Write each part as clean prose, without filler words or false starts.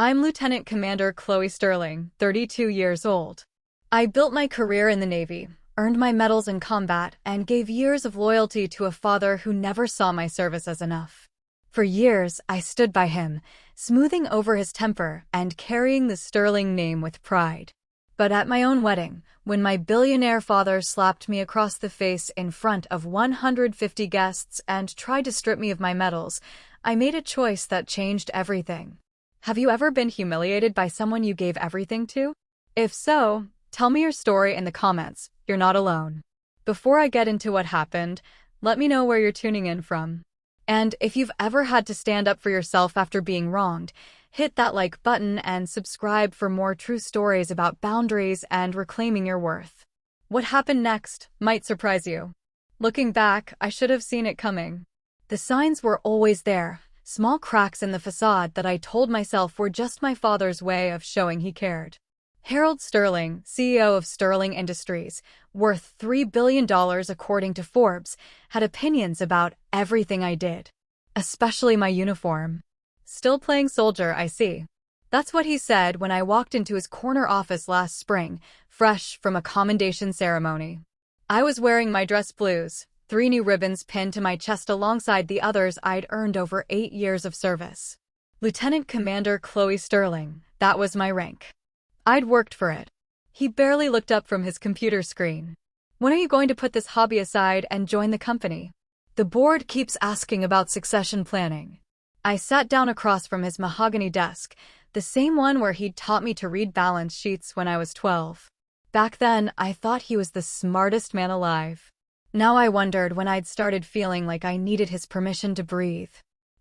I'm Lieutenant Commander Chloe Sterling, 32 years old. I built my career in the Navy, earned my medals in combat, and gave years of loyalty to a father who never saw my service as enough. For years, I stood by him, smoothing over his temper and carrying the Sterling name with pride. But at my own wedding, when my billionaire father slapped me across the face in front of 150 guests and tried to strip me of my medals, I made a choice that changed everything. Have you ever been humiliated by someone you gave everything to? If so, tell me your story in the comments. You're not alone. Before I get into what happened, let me know where you're tuning in from. And if you've ever had to stand up for yourself after being wronged, hit that like button and subscribe for more true stories about boundaries and reclaiming your worth. What happened next might surprise you. Looking back, I should have seen it coming. The signs were always there, small cracks in the facade that I told myself were just my father's way of showing he cared. Harold Sterling, CEO of Sterling Industries, worth $3 billion according to Forbes, had opinions about everything I did, especially my uniform. Still playing soldier, I see. That's what he said when I walked into his corner office last spring, fresh from a commendation ceremony. I was wearing my dress blues, 3 new ribbons pinned to my chest alongside the others I'd earned over 8 years of service. Lieutenant Commander Chloe Sterling, that was my rank. I'd worked for it. He barely looked up from his computer screen. When are you going to put this hobby aside and join the company? The board keeps asking about succession planning. I sat down across from his mahogany desk, the same one where he'd taught me to read balance sheets when I was 12. Back then, I thought he was the smartest man alive. Now I wondered when I'd started feeling like I needed his permission to breathe.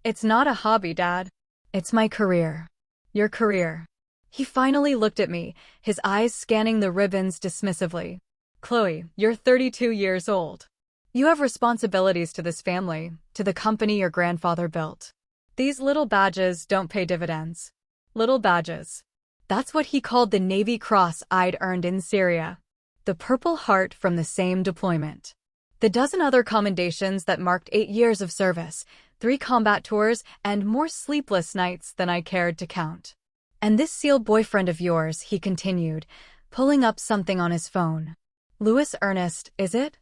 It's not a hobby, Dad. It's my career. Your career. He finally looked at me, his eyes scanning the ribbons dismissively. Chloe, you're 32 years old. You have responsibilities to this family, to the company your grandfather built. These little badges don't pay dividends. Little badges. That's what he called the Navy Cross I'd earned in Syria. The Purple Heart from the same deployment. The dozen other commendations that marked 8 years of service, 3 combat tours, and more sleepless nights than I cared to count. And this SEAL boyfriend of yours, he continued, pulling up something on his phone. Louis Ernest, is it?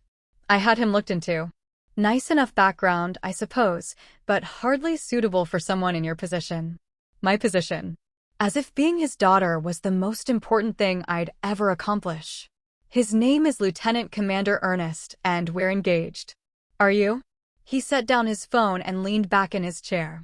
I had him looked into. Nice enough background, I suppose, but hardly suitable for someone in your position. My position. As if being his daughter was the most important thing I'd ever accomplish. His name is Lieutenant Commander Ernest, and we're engaged. Are you? He set down his phone and leaned back in his chair.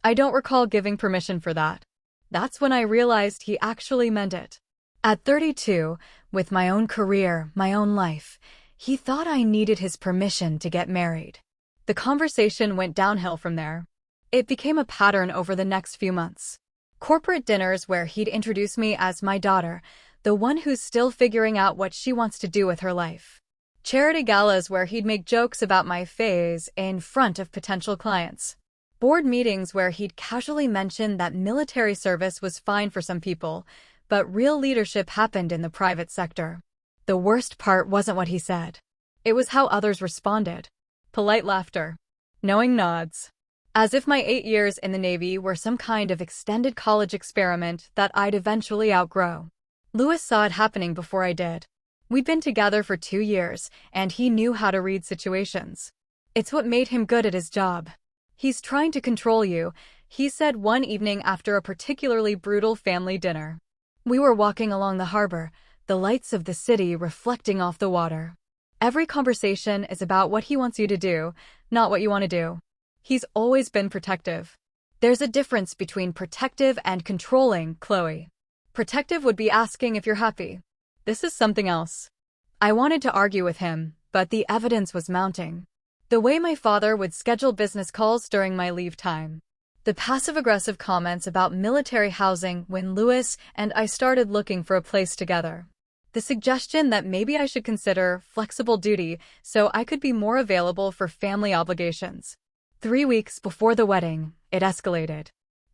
I don't recall giving permission for that. That's when I realized he actually meant it. At 32, with my own career, my own life, he thought I needed his permission to get married. The conversation went downhill from there. It became a pattern over the next few months. Corporate dinners where he'd introduce me as my daughter, the one who's still figuring out what she wants to do with her life. Charity galas where he'd make jokes about my phase in front of potential clients. Board meetings where he'd casually mention that military service was fine for some people, but real leadership happened in the private sector. The worst part wasn't what he said. It was how others responded. Polite laughter. Knowing nods. As if my 8 years in the Navy were some kind of extended college experiment that I'd eventually outgrow. Louis saw it happening before I did. We'd been together for 2 years, and he knew how to read situations. It's what made him good at his job. He's trying to control you, he said one evening after a particularly brutal family dinner. We were walking along the harbor, the lights of the city reflecting off the water. Every conversation is about what he wants you to do, not what you want to do. He's always been protective. There's a difference between protective and controlling, Chloe. Protective would be asking if you're happy. This is something else. I wanted to argue with him, but the evidence was mounting. The way my father would schedule business calls during my leave time. The passive-aggressive comments about military housing when Louis and I started looking for a place together. The suggestion that maybe I should consider flexible duty so I could be more available for family obligations. 3 weeks before the wedding, it escalated.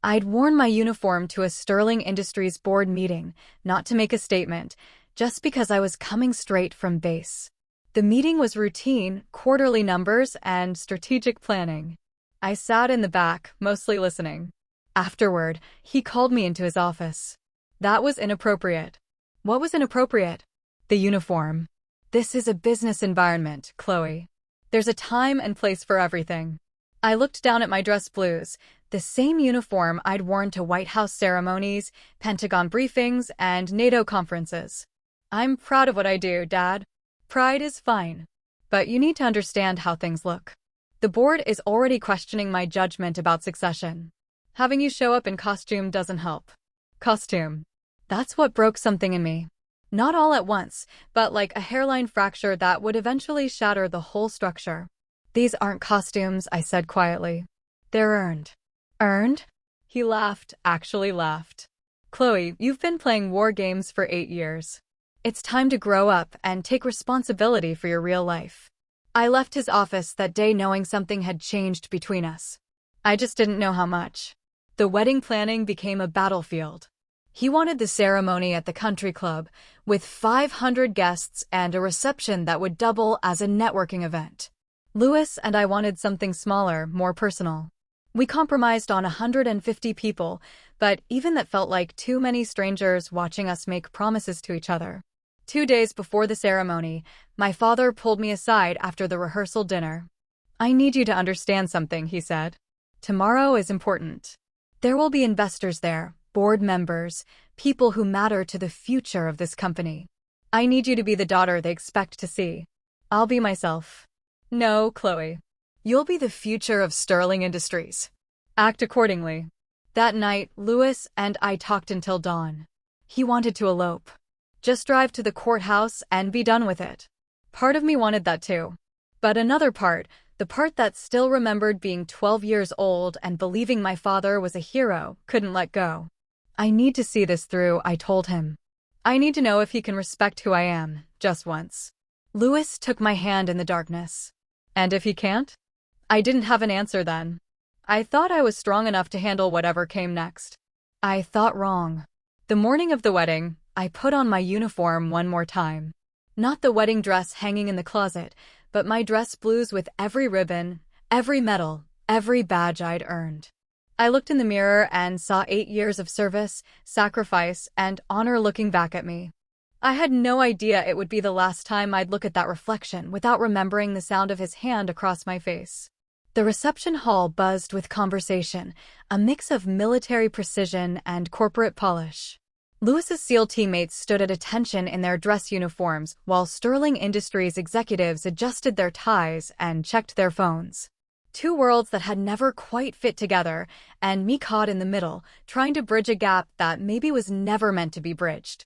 I'd worn my uniform to a Sterling Industries board meeting, not to make a statement, just because I was coming straight from base. The meeting was routine, quarterly numbers, and strategic planning. I sat in the back, mostly listening. Afterward, he called me into his office. That was inappropriate. What was inappropriate? The uniform. This is a business environment, Chloe. There's a time and place for everything. I looked down at my dress blues, the same uniform I'd worn to White House ceremonies, Pentagon briefings, and NATO conferences. I'm proud of what I do, Dad. Pride is fine. But you need to understand how things look. The board is already questioning my judgment about succession. Having you show up in costume doesn't help. Costume. That's what broke something in me. Not all at once, but like a hairline fracture that would eventually shatter the whole structure. These aren't costumes, I said quietly. They're earned. Earned? He laughed, actually laughed. Chloe, you've been playing war games for 8 years. It's time to grow up and take responsibility for your real life. I left his office that day knowing something had changed between us. I just didn't know how much. The wedding planning became a battlefield. He wanted the ceremony at the country club, with 500 guests and a reception that would double as a networking event. Louis and I wanted something smaller, more personal. We compromised on 150 people, but even that felt like too many strangers watching us make promises to each other. 2 days before the ceremony, my father pulled me aside after the rehearsal dinner. I need you to understand something, he said. Tomorrow is important. There will be investors there, board members, people who matter to the future of this company. I need you to be the daughter they expect to see. I'll be myself. No, Chloe. You'll be the future of Sterling Industries. Act accordingly. That night, Louis and I talked until dawn. He wanted to elope. Just drive to the courthouse and be done with it. Part of me wanted that too. But another part, the part that still remembered being 12 years old and believing my father was a hero, couldn't let go. I need to see this through, I told him. I need to know if he can respect who I am, just once. Louis took my hand in the darkness. And if he can't? I didn't have an answer then. I thought I was strong enough to handle whatever came next. I thought wrong. The morning of the wedding, I put on my uniform one more time. Not the wedding dress hanging in the closet, but my dress blues with every ribbon, every medal, every badge I'd earned. I looked in the mirror and saw 8 years of service, sacrifice, and honor looking back at me. I had no idea it would be the last time I'd look at that reflection without remembering the sound of his hand across my face. The reception hall buzzed with conversation, a mix of military precision and corporate polish. Louis's SEAL teammates stood at attention in their dress uniforms, while Sterling Industries executives adjusted their ties and checked their phones. 2 worlds that had never quite fit together, and me caught in the middle, trying to bridge a gap that maybe was never meant to be bridged.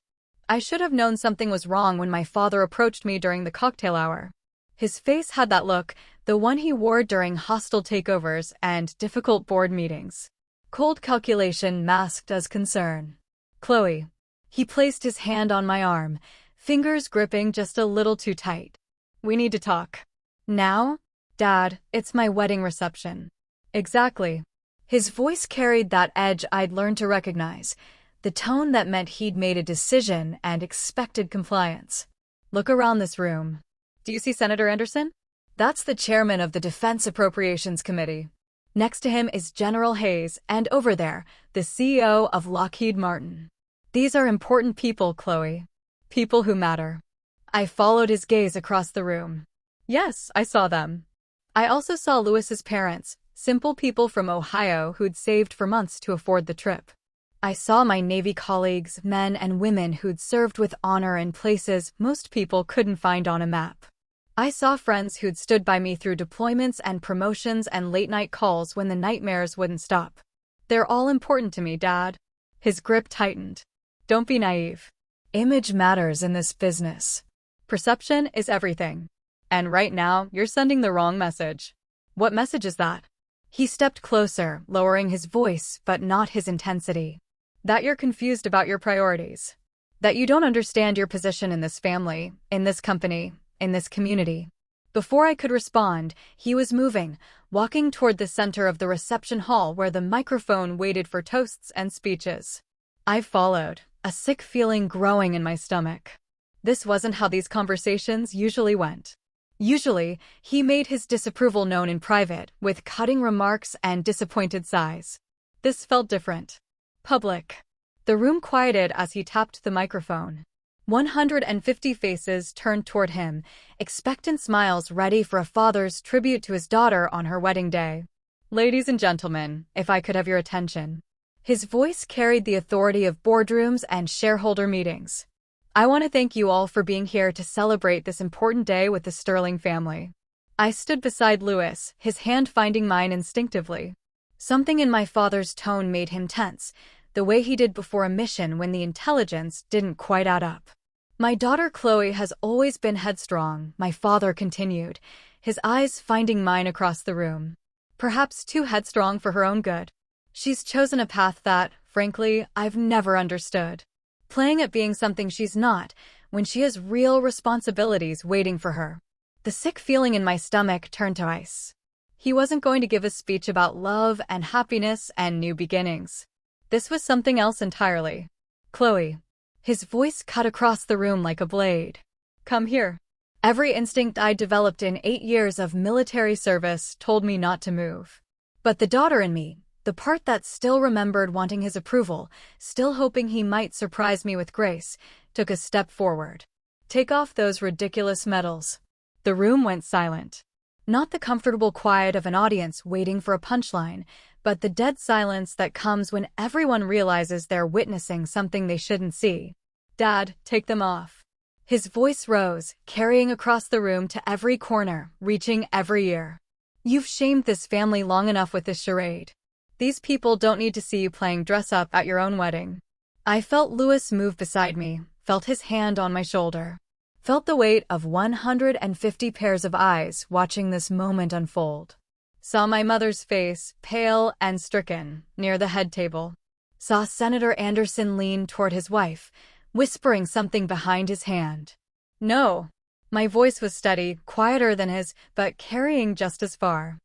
I should have known something was wrong when my father approached me during the cocktail hour. His face had that look, the one he wore during hostile takeovers and difficult board meetings. Cold calculation masked as concern. Chloe. He placed his hand on my arm, fingers gripping just a little too tight. We need to talk. Now? Dad, it's my wedding reception. Exactly. His voice carried that edge I'd learned to recognize, the tone that meant he'd made a decision and expected compliance. Look around this room. Do you see Senator Anderson? That's the chairman of the Defense Appropriations Committee. Next to him is General Hayes, and over there, the CEO of Lockheed Martin. These are important people, Chloe. People who matter. I followed his gaze across the room. Yes, I saw them. I also saw Louis's parents, simple people from Ohio who'd saved for months to afford the trip. I saw my Navy colleagues, men and women who'd served with honor in places most people couldn't find on a map. I saw friends who'd stood by me through deployments and promotions and late-night calls when the nightmares wouldn't stop. They're all important to me, Dad. His grip tightened. Don't be naive. Image matters in this business. Perception is everything. And right now, you're sending the wrong message. What message is that? He stepped closer, lowering his voice, but not his intensity. That you're confused about your priorities. That you don't understand your position in this family, in this company, in this community. Before I could respond, he was moving, walking toward the center of the reception hall where the microphone waited for toasts and speeches. I followed, a sick feeling growing in my stomach. This wasn't how these conversations usually went. Usually, he made his disapproval known in private, with cutting remarks and disappointed sighs. This felt different. Public. The room quieted as he tapped the microphone. 150 faces turned toward him, expectant smiles ready for a father's tribute to his daughter on her wedding day. Ladies and gentlemen, if I could have your attention. His voice carried the authority of boardrooms and shareholder meetings. I want to thank you all for being here to celebrate this important day with the Sterling family. I stood beside Louis, his hand finding mine instinctively. Something in my father's tone made him tense, the way he did before a mission when the intelligence didn't quite add up. My daughter Chloe has always been headstrong, my father continued, his eyes finding mine across the room. Perhaps too headstrong for her own good. She's chosen a path that, frankly, I've never understood. Playing at being something she's not, when she has real responsibilities waiting for her. The sick feeling in my stomach turned to ice. He wasn't going to give a speech about love and happiness and new beginnings. This was something else entirely. Chloe. His voice cut across the room like a blade. Come here. Every instinct I developed in 8 years of military service told me not to move. But the daughter in me, the part that still remembered wanting his approval, still hoping he might surprise me with grace, took a step forward. Take off those ridiculous medals. The room went silent. Not the comfortable quiet of an audience waiting for a punchline, but the dead silence that comes when everyone realizes they're witnessing something they shouldn't see. Dad, take them off. His voice rose, carrying across the room to every corner, reaching every ear. You've shamed this family long enough with this charade. These people don't need to see you playing dress-up at your own wedding. I felt Louis move beside me, felt his hand on my shoulder. Felt the weight of 150 pairs of eyes watching this moment unfold. Saw my mother's face, pale and stricken, near the head table. Saw Senator Anderson lean toward his wife, whispering something behind his hand. No. My voice was steady, quieter than his, but carrying just as far.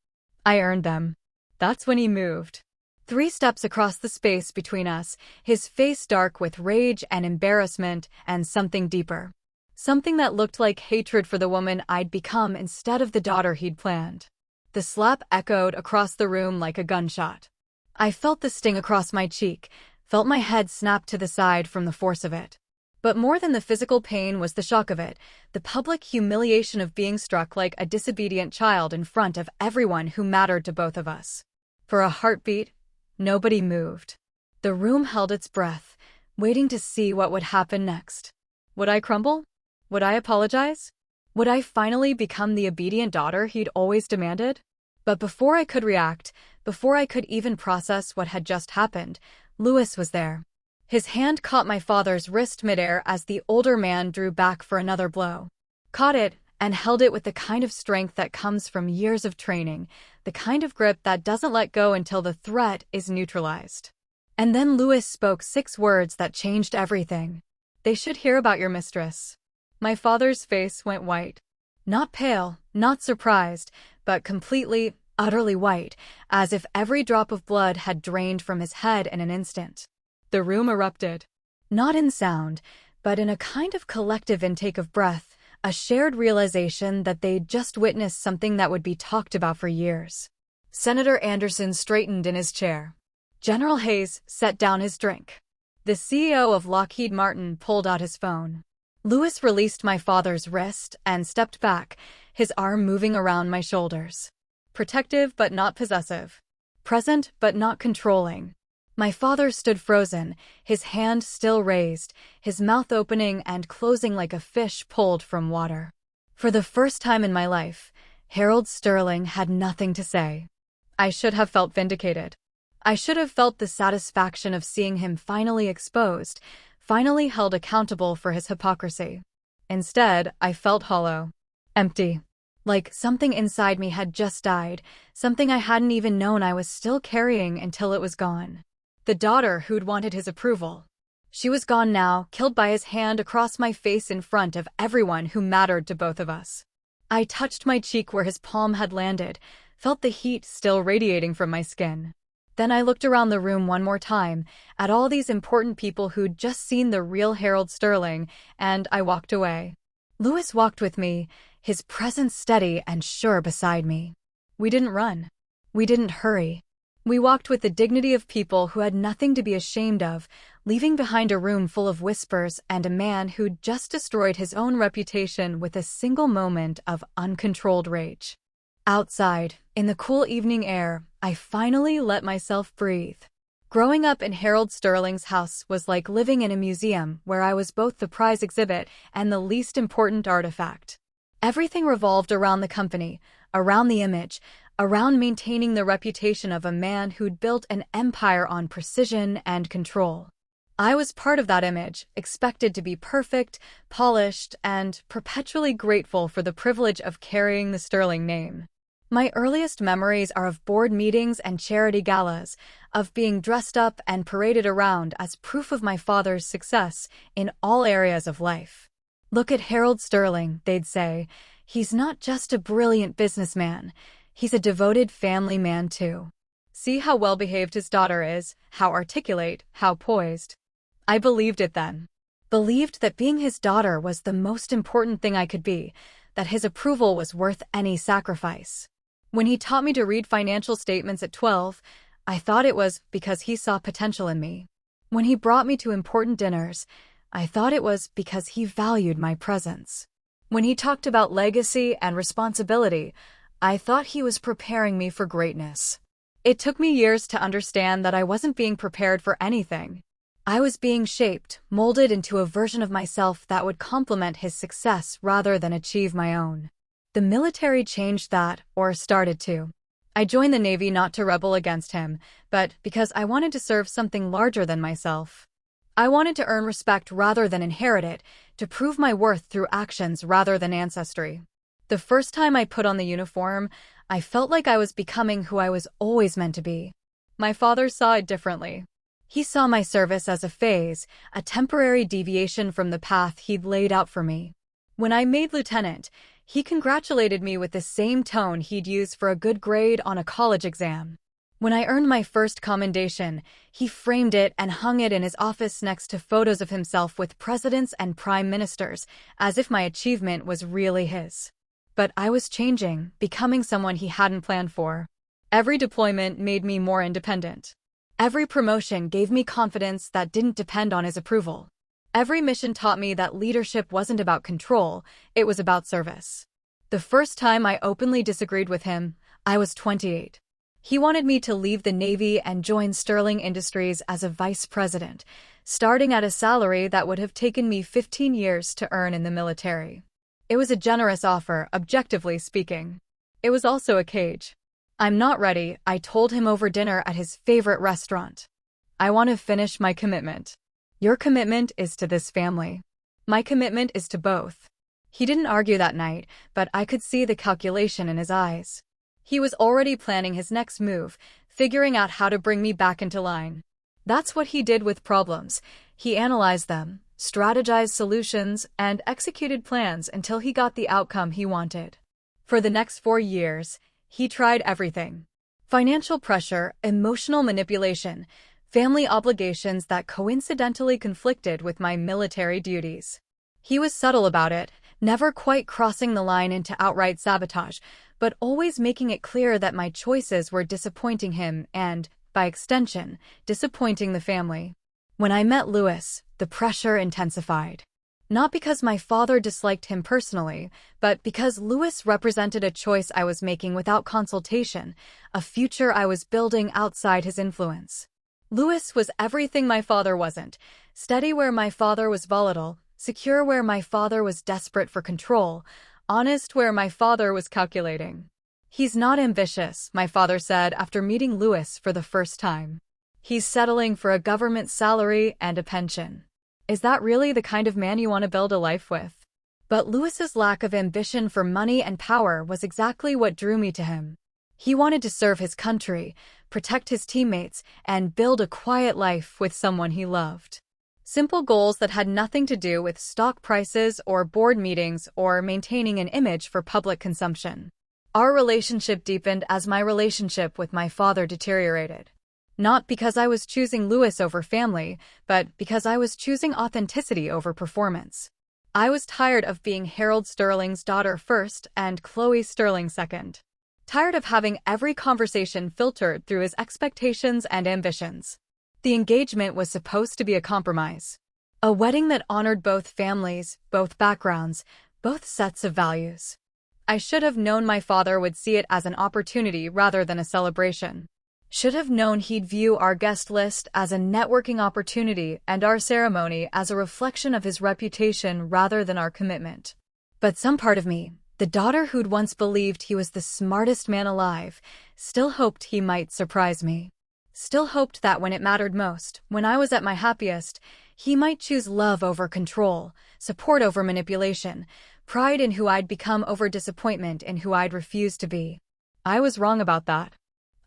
I earned them. That's when he moved. 3 steps across the space between us, his face dark with rage and embarrassment and something deeper. Something that looked like hatred for the woman I'd become instead of the daughter he'd planned. The slap echoed across the room like a gunshot. I felt the sting across my cheek, felt my head snap to the side from the force of it. But more than the physical pain was the shock of it, the public humiliation of being struck like a disobedient child in front of everyone who mattered to both of us. For a heartbeat, nobody moved. The room held its breath, waiting to see what would happen next. Would I crumble? Would I apologize? Would I finally become the obedient daughter he'd always demanded? But before I could react, before I could even process what had just happened, Louis was there. His hand caught my father's wrist midair as the older man drew back for another blow. Caught it and held it with the kind of strength that comes from years of training, the kind of grip that doesn't let go until the threat is neutralized. And then Louis spoke 6 words that changed everything. They should hear about your mistress. My father's face went white. Not pale, not surprised, but completely, utterly white, as if every drop of blood had drained from his head in an instant. The room erupted. Not in sound, but in a kind of collective intake of breath, a shared realization that they'd just witnessed something that would be talked about for years. Senator Anderson straightened in his chair. General Hayes set down his drink. The CEO of Lockheed Martin pulled out his phone. Louis released my father's wrist and stepped back, his arm moving around my shoulders. Protective but not possessive. Present but not controlling. My father stood frozen, his hand still raised, his mouth opening and closing like a fish pulled from water. For the first time in my life, Harold Sterling had nothing to say. I should have felt vindicated. I should have felt the satisfaction of seeing him finally exposed, finally held accountable for his hypocrisy. Instead, I felt hollow. Empty. Like something inside me had just died, something I hadn't even known I was still carrying until it was gone. The daughter who'd wanted his approval. She was gone now, killed by his hand across my face in front of everyone who mattered to both of us. I touched my cheek where his palm had landed, felt the heat still radiating from my skin. Then I looked around the room one more time, at all these important people who'd just seen the real Harold Sterling, and I walked away. Louis walked with me, his presence steady and sure beside me. We didn't run. We didn't hurry. We walked with the dignity of people who had nothing to be ashamed of, leaving behind a room full of whispers and a man who'd just destroyed his own reputation with a single moment of uncontrolled rage. Outside, in the cool evening air, I finally let myself breathe. Growing up in Harold Sterling's house was like living in a museum where I was both the prize exhibit and the least important artifact. Everything revolved around the company, around the image, around maintaining the reputation of a man who'd built an empire on precision and control. I was part of that image, expected to be perfect, polished, and perpetually grateful for the privilege of carrying the Sterling name. My earliest memories are of board meetings and charity galas, of being dressed up and paraded around as proof of my father's success in all areas of life. "Look at Harold Sterling," they'd say. "He's not just a brilliant businessman. He's a devoted family man too. See how well-behaved his daughter is, how articulate, how poised." I believed it then. Believed that being his daughter was the most important thing I could be, that his approval was worth any sacrifice. When he taught me to read financial statements at 12, I thought it was because he saw potential in me. When he brought me to important dinners, I thought it was because he valued my presence. When he talked about legacy and responsibility, I thought he was preparing me for greatness. It took me years to understand that I wasn't being prepared for anything. I was being shaped, molded into a version of myself that would complement his success rather than achieve my own. The military changed that, or started to. I joined the Navy not to rebel against him, but because I wanted to serve something larger than myself. I wanted to earn respect rather than inherit it, to prove my worth through actions rather than ancestry. The first time I put on the uniform, I felt like I was becoming who I was always meant to be. My father saw it differently. He saw my service as a phase, a temporary deviation from the path he'd laid out for me. When I made lieutenant, he congratulated me with the same tone he'd use for a good grade on a college exam. When I earned my first commendation, he framed it and hung it in his office next to photos of himself with presidents and prime ministers, as if my achievement was really his. But I was changing, becoming someone he hadn't planned for. Every deployment made me more independent. Every promotion gave me confidence that didn't depend on his approval. Every mission taught me that leadership wasn't about control, it was about service. The first time I openly disagreed with him, I was 28. He wanted me to leave the Navy and join Sterling Industries as a vice president, starting at a salary that would have taken me 15 years to earn in the military. It was a generous offer, objectively speaking. It was also a cage. "I'm not ready," I told him over dinner at his favorite restaurant. "I want to finish my commitment." "Your commitment is to this family. My commitment is to both." He didn't argue that night, but I could see the calculation in his eyes. He was already planning his next move, figuring out how to bring me back into line. That's what he did with problems. He analyzed them, strategized solutions, and executed plans until he got the outcome he wanted. For the next 4 years, he tried everything. Financial pressure, emotional manipulation, family obligations that coincidentally conflicted with my military duties. He was subtle about it, never quite crossing the line into outright sabotage, but always making it clear that my choices were disappointing him and, by extension, disappointing the family. When I met Louis, the pressure intensified. Not because my father disliked him personally, but because Louis represented a choice I was making without consultation, a future I was building outside his influence. Louis was everything my father wasn't, steady where my father was volatile, secure where my father was desperate for control, honest where my father was calculating. "He's not ambitious," my father said after meeting Louis for the first time. "He's settling for a government salary and a pension." Is that really the kind of man you want to build a life with? But Louis's lack of ambition for money and power was exactly what drew me to him. He wanted to serve his country, protect his teammates, and build a quiet life with someone he loved. Simple goals that had nothing to do with stock prices or board meetings or maintaining an image for public consumption. Our relationship deepened as my relationship with my father deteriorated. Not because I was choosing Louis over family, but because I was choosing authenticity over performance. I was tired of being Harold Sterling's daughter first and Chloe Sterling second. tired of having every conversation filtered through his expectations and ambitions. The engagement was supposed to be a compromise. A wedding that honored both families, both backgrounds, both sets of values. I should have known my father would see it as an opportunity rather than a celebration. Should have known he'd view our guest list as a networking opportunity and our ceremony as a reflection of his reputation rather than our commitment. But some part of me, the daughter who'd once believed he was the smartest man alive, still hoped he might surprise me. Still hoped that when it mattered most, when I was at my happiest, he might choose love over control, support over manipulation, pride in who I'd become over disappointment in who I'd refused to be. I was wrong about that.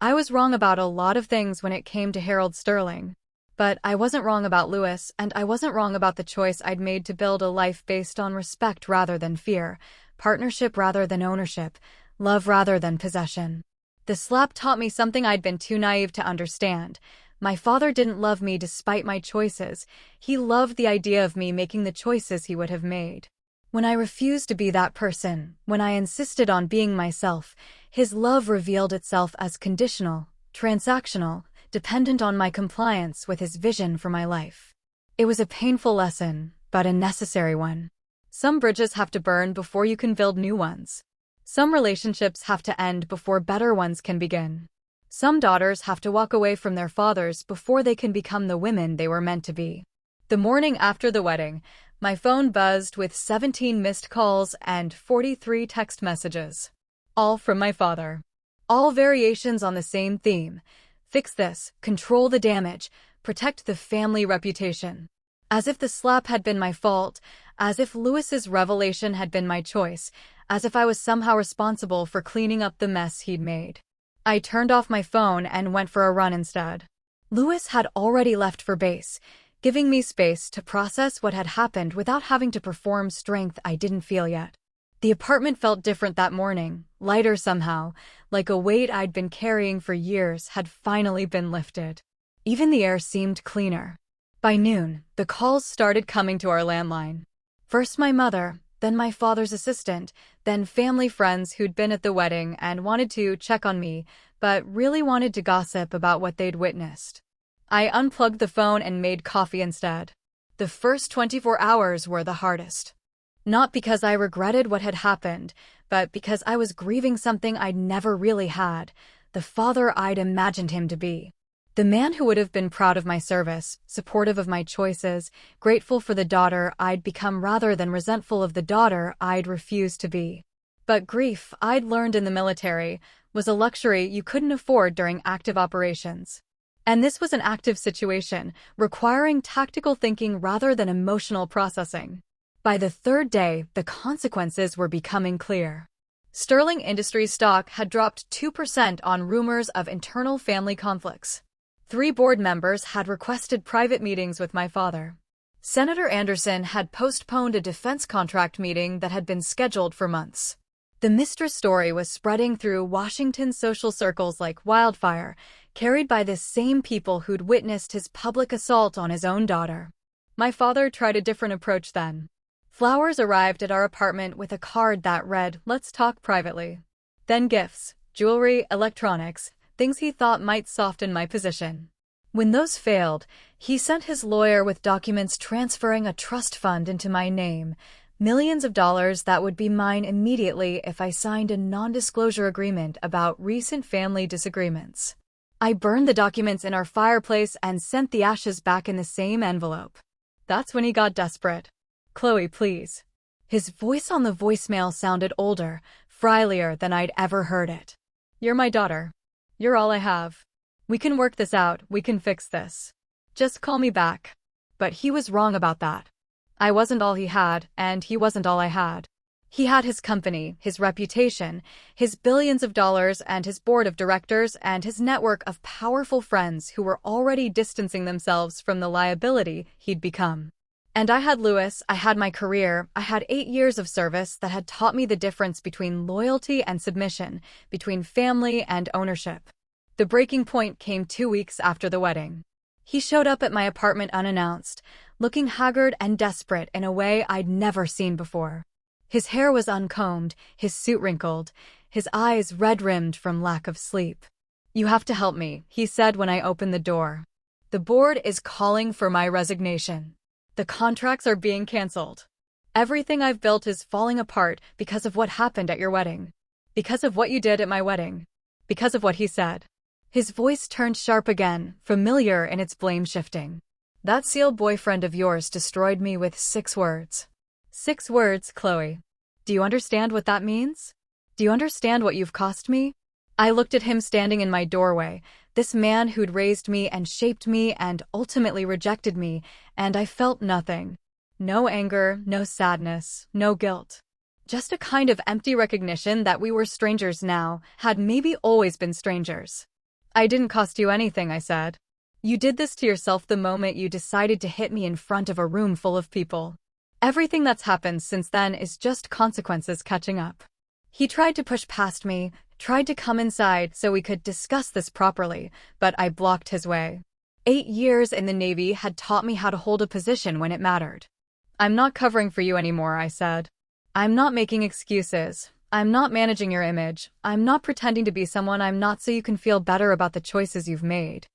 I was wrong about a lot of things when it came to Harold Sterling. But I wasn't wrong about Louis, and I wasn't wrong about the choice I'd made to build a life based on respect rather than fear, partnership rather than ownership, love rather than possession. The slap taught me something I'd been too naive to understand. My father didn't love me despite my choices. He loved the idea of me making the choices he would have made. When I refused to be that person, when I insisted on being myself, his love revealed itself as conditional, transactional, dependent on my compliance with his vision for my life. It was a painful lesson, but a necessary one. Some bridges have to burn before you can build new ones. Some relationships have to end before better ones can begin. Some daughters have to walk away from their fathers before they can become the women they were meant to be. The morning after the wedding, my phone buzzed with 17 missed calls and 43 text messages. All from my father. All variations on the same theme. Fix this, control the damage, protect the family reputation. As if the slap had been my fault, as if Louis's revelation had been my choice, as if I was somehow responsible for cleaning up the mess he'd made. I turned off my phone and went for a run instead. Louis had already left for base, giving me space to process what had happened without having to perform strength I didn't feel yet. The apartment felt different that morning, lighter somehow, like a weight I'd been carrying for years had finally been lifted. Even the air seemed cleaner. By noon, the calls started coming to our landline. First my mother, then my father's assistant, then family friends who'd been at the wedding and wanted to check on me, but really wanted to gossip about what they'd witnessed. I unplugged the phone and made coffee instead. The first 24 hours were the hardest. Not because I regretted what had happened, but because I was grieving something I'd never really had, the father I'd imagined him to be. The man who would have been proud of my service, supportive of my choices, grateful for the daughter I'd become rather than resentful of the daughter I'd refused to be. But grief, I'd learned in the military, was a luxury you couldn't afford during active operations. And this was an active situation, requiring tactical thinking rather than emotional processing. By the third day, the consequences were becoming clear. Sterling Industries stock had dropped 2% on rumors of internal family conflicts. 3 board members had requested private meetings with my father. Senator Anderson had postponed a defense contract meeting that had been scheduled for months. The mistress story was spreading through Washington's social circles like wildfire, carried by the same people who'd witnessed his public assault on his own daughter. My father tried a different approach then. Flowers arrived at our apartment with a card that read, "Let's talk privately." Then gifts, jewelry, electronics, things he thought might soften my position. When those failed, he sent his lawyer with documents transferring a trust fund into my name, millions of dollars that would be mine immediately if I signed a non-disclosure agreement about recent family disagreements. I burned the documents in our fireplace and sent the ashes back in the same envelope. That's when he got desperate. "Chloe, please." His voice on the voicemail sounded older, friendlier than I'd ever heard it. "You're my daughter. You're all I have. We can work this out, we can fix this. Just call me back." But he was wrong about that. I wasn't all he had, and he wasn't all I had. He had his company, his reputation, his billions of dollars, and his board of directors, and his network of powerful friends who were already distancing themselves from the liability he'd become. And I had Louis, I had my career, I had 8 years of service that had taught me the difference between loyalty and submission, between family and ownership. The breaking point came 2 weeks after the wedding. He showed up at my apartment unannounced, looking haggard and desperate in a way I'd never seen before. His hair was uncombed, his suit wrinkled, his eyes red-rimmed from lack of sleep. "You have to help me," he said when I opened the door. "The board is calling for my resignation. The contracts are being canceled. Everything I've built is falling apart because of what happened at your wedding. Because of what you did at my wedding. Because of what he said." His voice turned sharp again, familiar in its blame-shifting. "That seal boyfriend of yours destroyed me with 6 words. 6 words, Chloe. Do you understand what that means? Do you understand what you've cost me?" I looked at him standing in my doorway, this man who'd raised me and shaped me and ultimately rejected me, and I felt nothing. No anger, no sadness, no guilt. Just a kind of empty recognition that we were strangers now, had maybe always been strangers. "I didn't cost you anything," I said. "You did this to yourself the moment you decided to hit me in front of a room full of people. Everything that's happened since then is just consequences catching up." He tried to push past me, tried to come inside so we could discuss this properly, but I blocked his way. 8 years in the Navy had taught me how to hold a position when it mattered. "I'm not covering for you anymore," I said. "I'm not making excuses. I'm not managing your image. I'm not pretending to be someone I'm not so you can feel better about the choices you've made.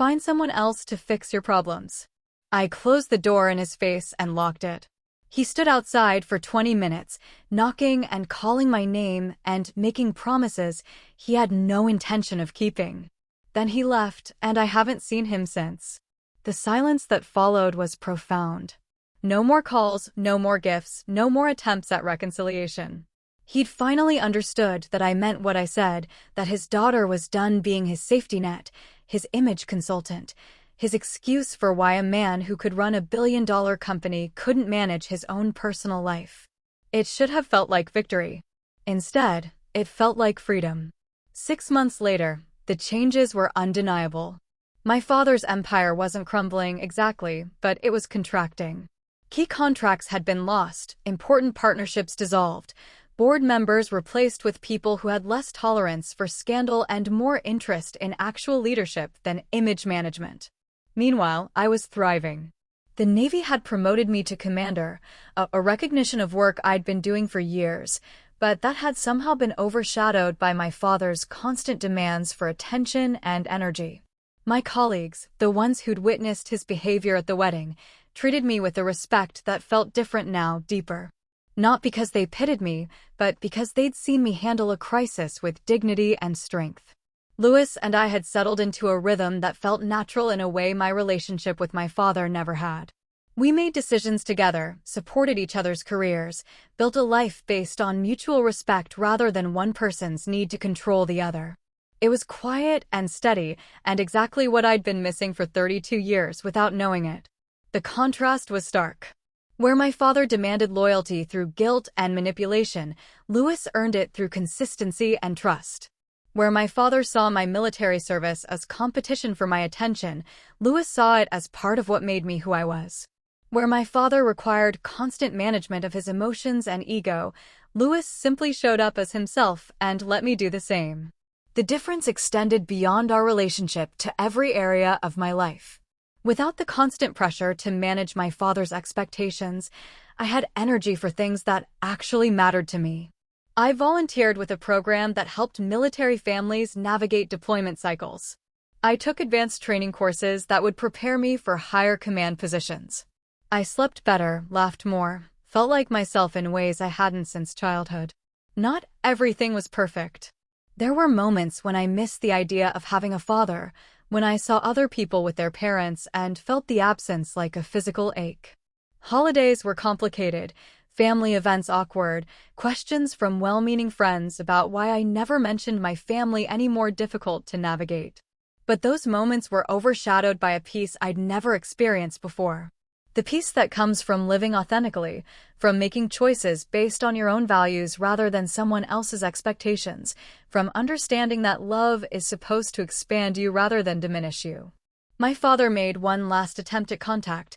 Find someone else to fix your problems." I closed the door in his face and locked it. He stood outside for 20 minutes, knocking and calling my name and making promises he had no intention of keeping. Then he left, and I haven't seen him since. The silence that followed was profound. No more calls, no more gifts, no more attempts at reconciliation. He'd finally understood that I meant what I said, that his daughter was done being his safety net, his image consultant, his excuse for why a man who could run a billion-dollar company couldn't manage his own personal life. It should have felt like victory. Instead, it felt like freedom. 6 months later, the changes were undeniable. My father's empire wasn't crumbling exactly, but it was contracting. Key contracts had been lost, important partnerships dissolved, board members replaced with people who had less tolerance for scandal and more interest in actual leadership than image management. Meanwhile, I was thriving. The Navy had promoted me to commander, a recognition of work I'd been doing for years, but that had somehow been overshadowed by my father's constant demands for attention and energy. My colleagues, the ones who'd witnessed his behavior at the wedding, treated me with a respect that felt different now, deeper. Not because they pitied me, but because they'd seen me handle a crisis with dignity and strength. Louis and I had settled into a rhythm that felt natural in a way my relationship with my father never had. We made decisions together, supported each other's careers, built a life based on mutual respect rather than one person's need to control the other. It was quiet and steady, and exactly what I'd been missing for 32 years without knowing it. The contrast was stark. Where my father demanded loyalty through guilt and manipulation, Louis earned it through consistency and trust. Where my father saw my military service as competition for my attention, Louis saw it as part of what made me who I was. Where my father required constant management of his emotions and ego, Louis simply showed up as himself and let me do the same. The difference extended beyond our relationship to every area of my life. Without the constant pressure to manage my father's expectations, I had energy for things that actually mattered to me. I volunteered with a program that helped military families navigate deployment cycles. I took advanced training courses that would prepare me for higher command positions. I slept better, laughed more, felt like myself in ways I hadn't since childhood. Not everything was perfect. There were moments when I missed the idea of having a father, when I saw other people with their parents and felt the absence like a physical ache. Holidays were complicated, family events awkward, questions from well-meaning friends about why I never mentioned my family any more difficult to navigate. But those moments were overshadowed by a peace I'd never experienced before. The peace that comes from living authentically, from making choices based on your own values rather than someone else's expectations, from understanding that love is supposed to expand you rather than diminish you. My father made one last attempt at contact,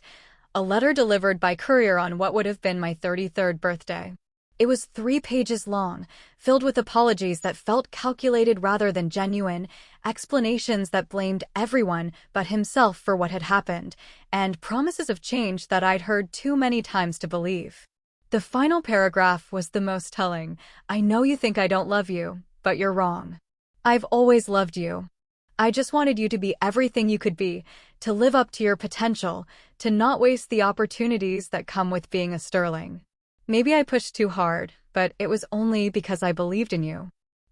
a letter delivered by courier on what would have been my 33rd birthday. It was 3 pages long, filled with apologies that felt calculated rather than genuine, explanations that blamed everyone but himself for what had happened, and promises of change that I'd heard too many times to believe. The final paragraph was the most telling. "I know you think I don't love you, but you're wrong. I've always loved you. I just wanted you to be everything you could be, to live up to your potential, to not waste the opportunities that come with being a Sterling. Maybe I pushed too hard, but it was only because I believed in you.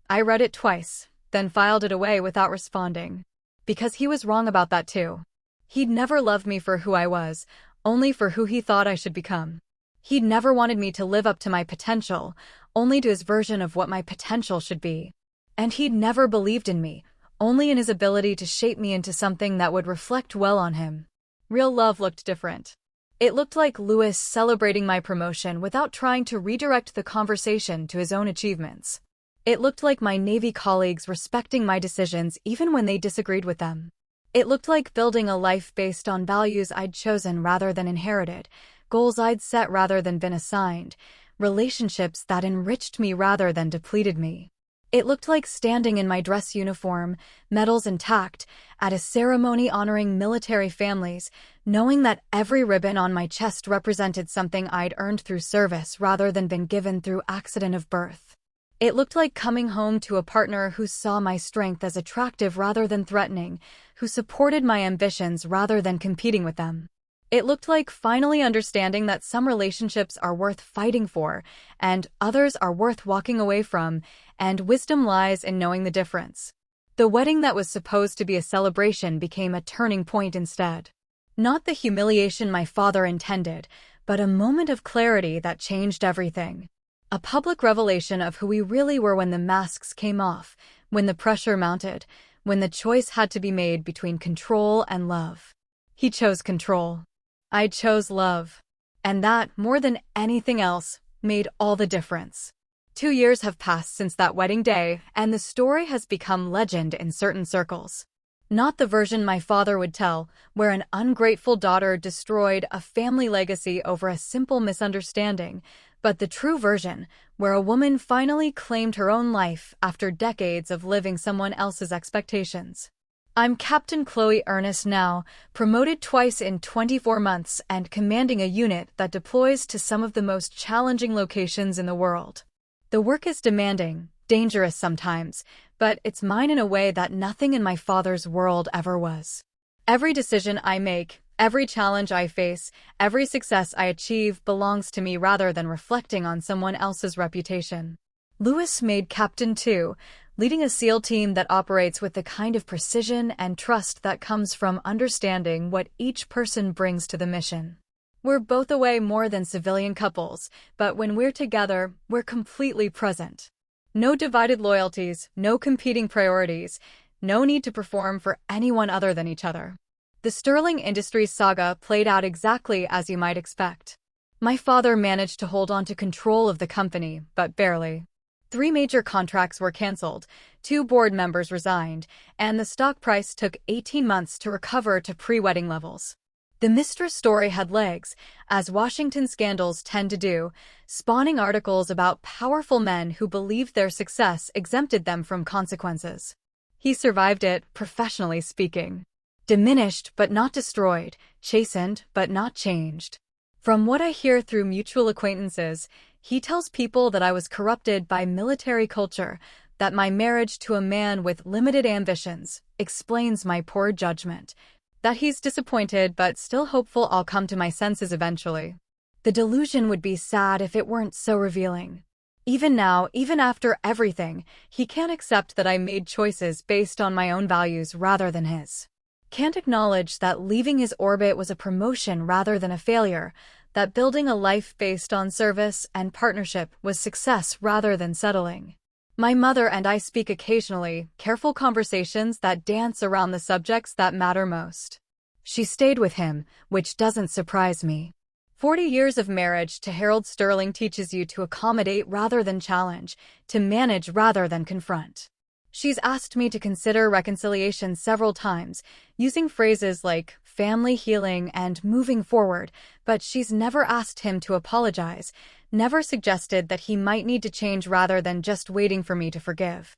I read it twice, then filed it away without responding. Because he was wrong about that too. He'd never loved me for who I was, only for who he thought I should become. He'd never wanted me to live up to my potential, only to his version of what my potential should be. And he'd never believed in me, only in his ability to shape me into something that would reflect well on him. Real love looked different. It looked like Louis celebrating my promotion without trying to redirect the conversation to his own achievements. It looked like my Navy colleagues respecting my decisions even when they disagreed with them. It looked like building a life based on values I'd chosen rather than inherited, goals I'd set rather than been assigned, relationships that enriched me rather than depleted me. It looked like standing in my dress uniform, medals intact, at a ceremony honoring military families, knowing that every ribbon on my chest represented something I'd earned through service rather than been given through accident of birth. It looked like coming home to a partner who saw my strength as attractive rather than threatening, who supported my ambitions rather than competing with them. It looked like finally understanding that some relationships are worth fighting for, and others are worth walking away from, and wisdom lies in knowing the difference. The wedding that was supposed to be a celebration became a turning point instead. Not the humiliation my father intended, but a moment of clarity that changed everything. A public revelation of who we really were when the masks came off, when the pressure mounted, when the choice had to be made between control and love. He chose control. I chose love. And that, more than anything else, made all the difference. 2 years have passed since that wedding day, and the story has become legend in certain circles. Not the version my father would tell, where an ungrateful daughter destroyed a family legacy over a simple misunderstanding, but the true version, where a woman finally claimed her own life after decades of living someone else's expectations. I'm Captain Chloe Ernest now, promoted twice in 24 months and commanding a unit that deploys to some of the most challenging locations in the world. The work is demanding, dangerous sometimes, but it's mine in a way that nothing in my father's world ever was. Every decision I make, every challenge I face, every success I achieve belongs to me rather than reflecting on someone else's reputation. Louis made Captain too, leading a SEAL team that operates with the kind of precision and trust that comes from understanding what each person brings to the mission. We're both away more than civilian couples, but when we're together, we're completely present. No divided loyalties, no competing priorities, no need to perform for anyone other than each other. The Sterling Industries saga played out exactly as you might expect. My father managed to hold on to control of the company, but barely. 3 major contracts were canceled, 2 board members resigned, and the stock price took 18 months to recover to pre-wedding levels. The mistress story had legs, as Washington scandals tend to do, spawning articles about powerful men who believed their success exempted them from consequences. He survived it, professionally speaking. Diminished but not destroyed, chastened but not changed. From what I hear through mutual acquaintances, he tells people that I was corrupted by military culture, that my marriage to a man with limited ambitions explains my poor judgment, that he's disappointed but still hopeful I'll come to my senses eventually. The delusion would be sad if it weren't so revealing. Even now, even after everything, he can't accept that I made choices based on my own values rather than his. Can't acknowledge that leaving his orbit was a promotion rather than a failure, that building a life based on service and partnership was success rather than settling. My mother and I speak occasionally, careful conversations that dance around the subjects that matter most. She stayed with him, which doesn't surprise me. 40 years of marriage to Harold Sterling teaches you to accommodate rather than challenge, to manage rather than confront. She's asked me to consider reconciliation several times, using phrases like family healing and moving forward, but she's never asked him to apologize, never suggested that he might need to change rather than just waiting for me to forgive.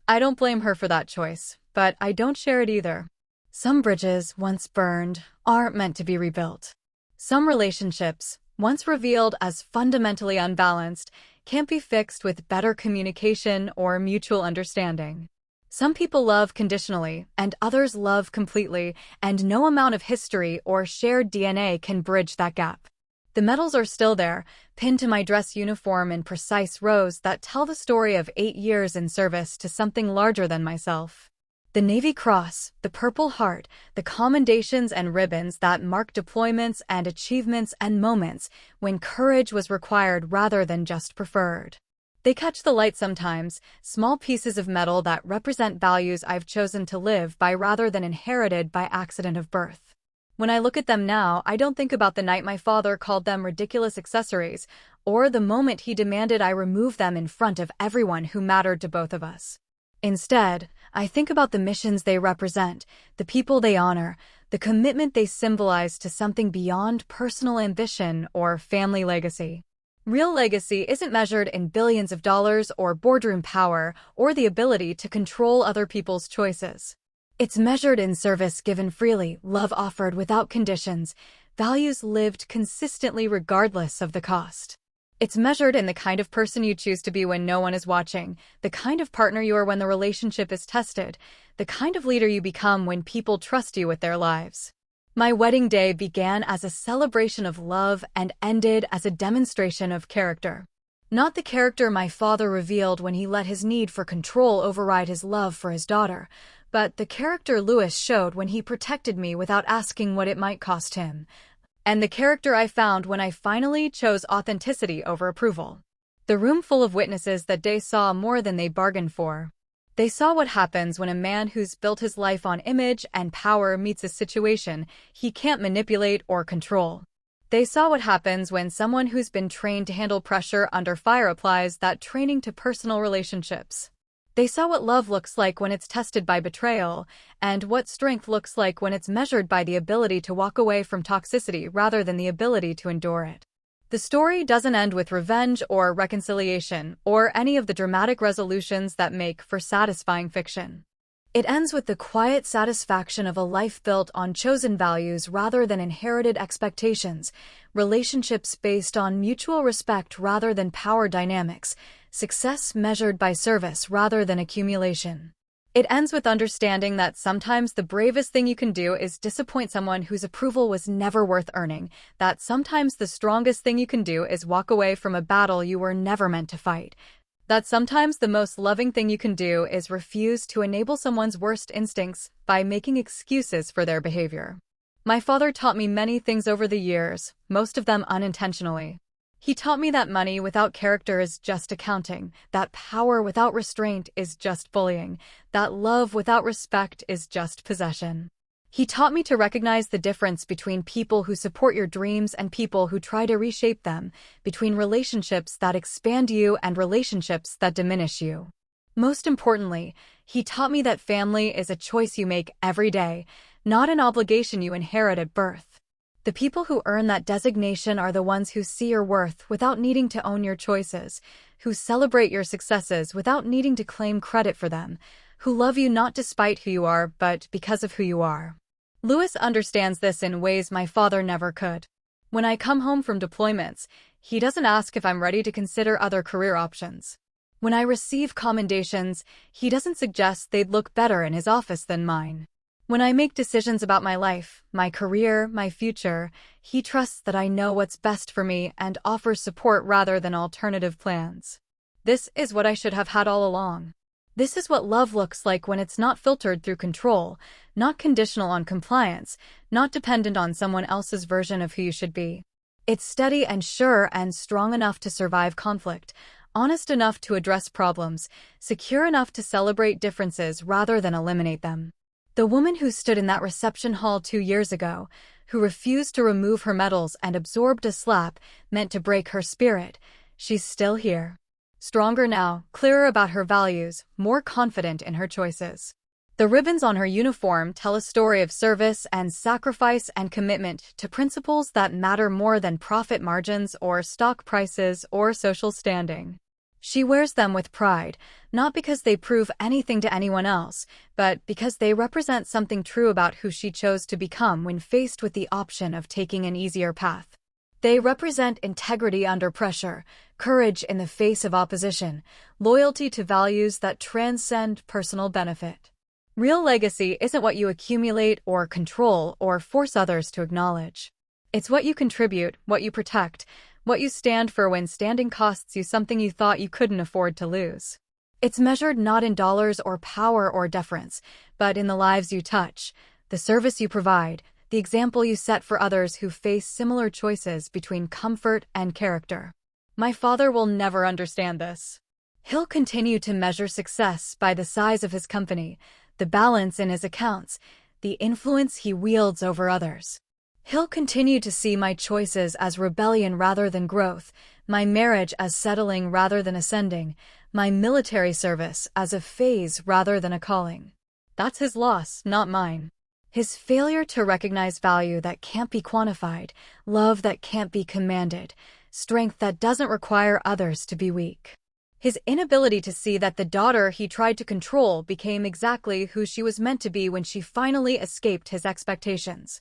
I don't blame her for that choice, but I don't share it either. Some bridges, once burned, aren't meant to be rebuilt. Some relationships, once revealed as fundamentally unbalanced, can't be fixed with better communication or mutual understanding. Some people love conditionally, and others love completely, and no amount of history or shared DNA can bridge that gap. The medals are still there, pinned to my dress uniform in precise rows that tell the story of 8 years in service to something larger than myself. The Navy Cross, the Purple Heart, the commendations and ribbons that mark deployments and achievements and moments when courage was required rather than just preferred. They catch the light sometimes, small pieces of metal that represent values I've chosen to live by rather than inherited by accident of birth. When I look at them now, I don't think about the night my father called them ridiculous accessories, or the moment he demanded I remove them in front of everyone who mattered to both of us. Instead, I think about the missions they represent, the people they honor, the commitment they symbolize to something beyond personal ambition or family legacy. Real legacy isn't measured in billions of dollars or boardroom power or the ability to control other people's choices. It's measured in service given freely, love offered without conditions, values lived consistently regardless of the cost. It's measured in the kind of person you choose to be when no one is watching, the kind of partner you are when the relationship is tested, the kind of leader you become when people trust you with their lives. My wedding day began as a celebration of love and ended as a demonstration of character. Not the character my father revealed when he let his need for control override his love for his daughter, but the character Louis showed when he protected me without asking what it might cost him. And the character I found when I finally chose authenticity over approval. The room full of witnesses that day saw more than they bargained for. They saw what happens when a man who's built his life on image and power meets a situation he can't manipulate or control. They saw what happens when someone who's been trained to handle pressure under fire applies that training to personal relationships. They saw what love looks like when it's tested by betrayal, and what strength looks like when it's measured by the ability to walk away from toxicity rather than the ability to endure it. The story doesn't end with revenge or reconciliation, or any of the dramatic resolutions that make for satisfying fiction. It ends with the quiet satisfaction of a life built on chosen values rather than inherited expectations, relationships based on mutual respect rather than power dynamics, success measured by service rather than accumulation. It ends with understanding that sometimes the bravest thing you can do is disappoint someone whose approval was never worth earning, that sometimes the strongest thing you can do is walk away from a battle you were never meant to fight, that sometimes the most loving thing you can do is refuse to enable someone's worst instincts by making excuses for their behavior. My father taught me many things over the years, most of them unintentionally. He taught me that money without character is just accounting, that power without restraint is just bullying, that love without respect is just possession. He taught me to recognize the difference between people who support your dreams and people who try to reshape them, between relationships that expand you and relationships that diminish you. Most importantly, he taught me that family is a choice you make every day, not an obligation you inherit at birth. The people who earn that designation are the ones who see your worth without needing to own your choices, who celebrate your successes without needing to claim credit for them, who love you not despite who you are, but because of who you are. Louis understands this in ways my father never could. When I come home from deployments, he doesn't ask if I'm ready to consider other career options. When I receive commendations, he doesn't suggest they'd look better in his office than mine. When I make decisions about my life, my career, my future, he trusts that I know what's best for me and offers support rather than alternative plans. This is what I should have had all along. This is what love looks like when it's not filtered through control, not conditional on compliance, not dependent on someone else's version of who you should be. It's steady and sure and strong enough to survive conflict, honest enough to address problems, secure enough to celebrate differences rather than eliminate them. The woman who stood in that reception hall 2 years ago, who refused to remove her medals and absorbed a slap meant to break her spirit, she's still here. Stronger now, clearer about her values, more confident in her choices. The ribbons on her uniform tell a story of service and sacrifice and commitment to principles that matter more than profit margins or stock prices or social standing. She wears them with pride, not because they prove anything to anyone else, but because they represent something true about who she chose to become when faced with the option of taking an easier path. They represent integrity under pressure, courage in the face of opposition, loyalty to values that transcend personal benefit. Real legacy isn't what you accumulate or control or force others to acknowledge. It's what you contribute, what you protect, what you stand for when standing costs you something you thought you couldn't afford to lose. It's measured not in dollars or power or deference, but in the lives you touch, the service you provide, the example you set for others who face similar choices between comfort and character. My father will never understand this. He'll continue to measure success by the size of his company, the balance in his accounts, the influence he wields over others. He'll continue to see my choices as rebellion rather than growth, my marriage as settling rather than ascending, my military service as a phase rather than a calling. That's his loss, not mine. His failure to recognize value that can't be quantified, love that can't be commanded, strength that doesn't require others to be weak. His inability to see that the daughter he tried to control became exactly who she was meant to be when she finally escaped his expectations.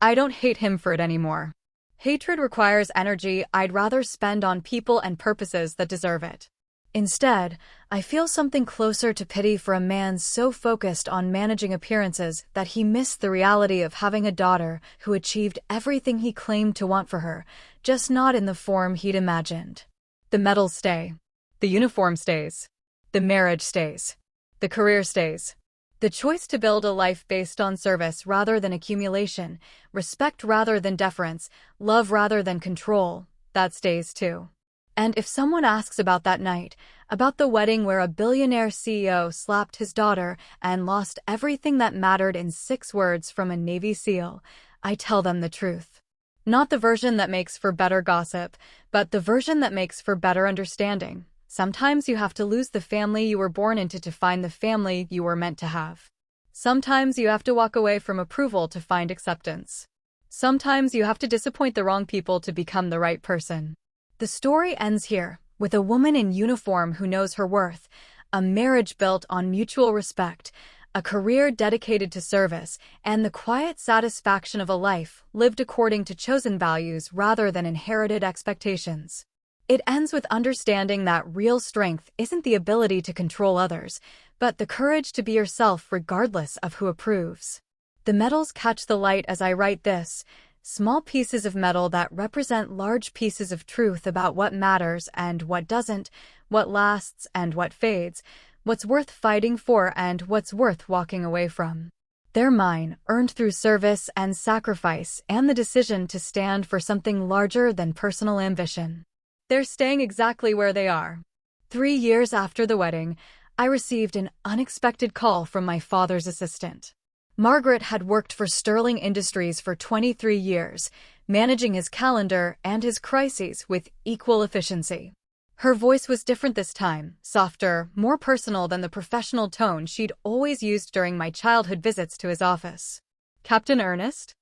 I don't hate him for it anymore. Hatred requires energy I'd rather spend on people and purposes that deserve it. Instead, I feel something closer to pity for a man so focused on managing appearances that he missed the reality of having a daughter who achieved everything he claimed to want for her, just not in the form he'd imagined. The medals stay. The uniform stays. The marriage stays. The career stays. The choice to build a life based on service rather than accumulation, respect rather than deference, love rather than control, that stays too. And if someone asks about that night, about the wedding where a billionaire CEO slapped his daughter and lost everything that mattered in 6 words from a Navy SEAL, I tell them the truth. Not the version that makes for better gossip, but the version that makes for better understanding. Sometimes you have to lose the family you were born into to find the family you were meant to have. Sometimes you have to walk away from approval to find acceptance. Sometimes you have to disappoint the wrong people to become the right person. The story ends here, with a woman in uniform who knows her worth, a marriage built on mutual respect, a career dedicated to service, and the quiet satisfaction of a life lived according to chosen values rather than inherited expectations. It ends with understanding that real strength isn't the ability to control others, but the courage to be yourself regardless of who approves. The medals catch the light as I write this, small pieces of metal that represent large pieces of truth about what matters and what doesn't, what lasts and what fades, what's worth fighting for and what's worth walking away from. They're mine, earned through service and sacrifice and the decision to stand for something larger than personal ambition. They're staying exactly where they are. 3 years after the wedding, I received an unexpected call from my father's assistant. Margaret had worked for Sterling Industries for 23 years, managing his calendar and his crises with equal efficiency. Her voice was different this time, softer, more personal than the professional tone she'd always used during my childhood visits to his office. "Captain Ernest?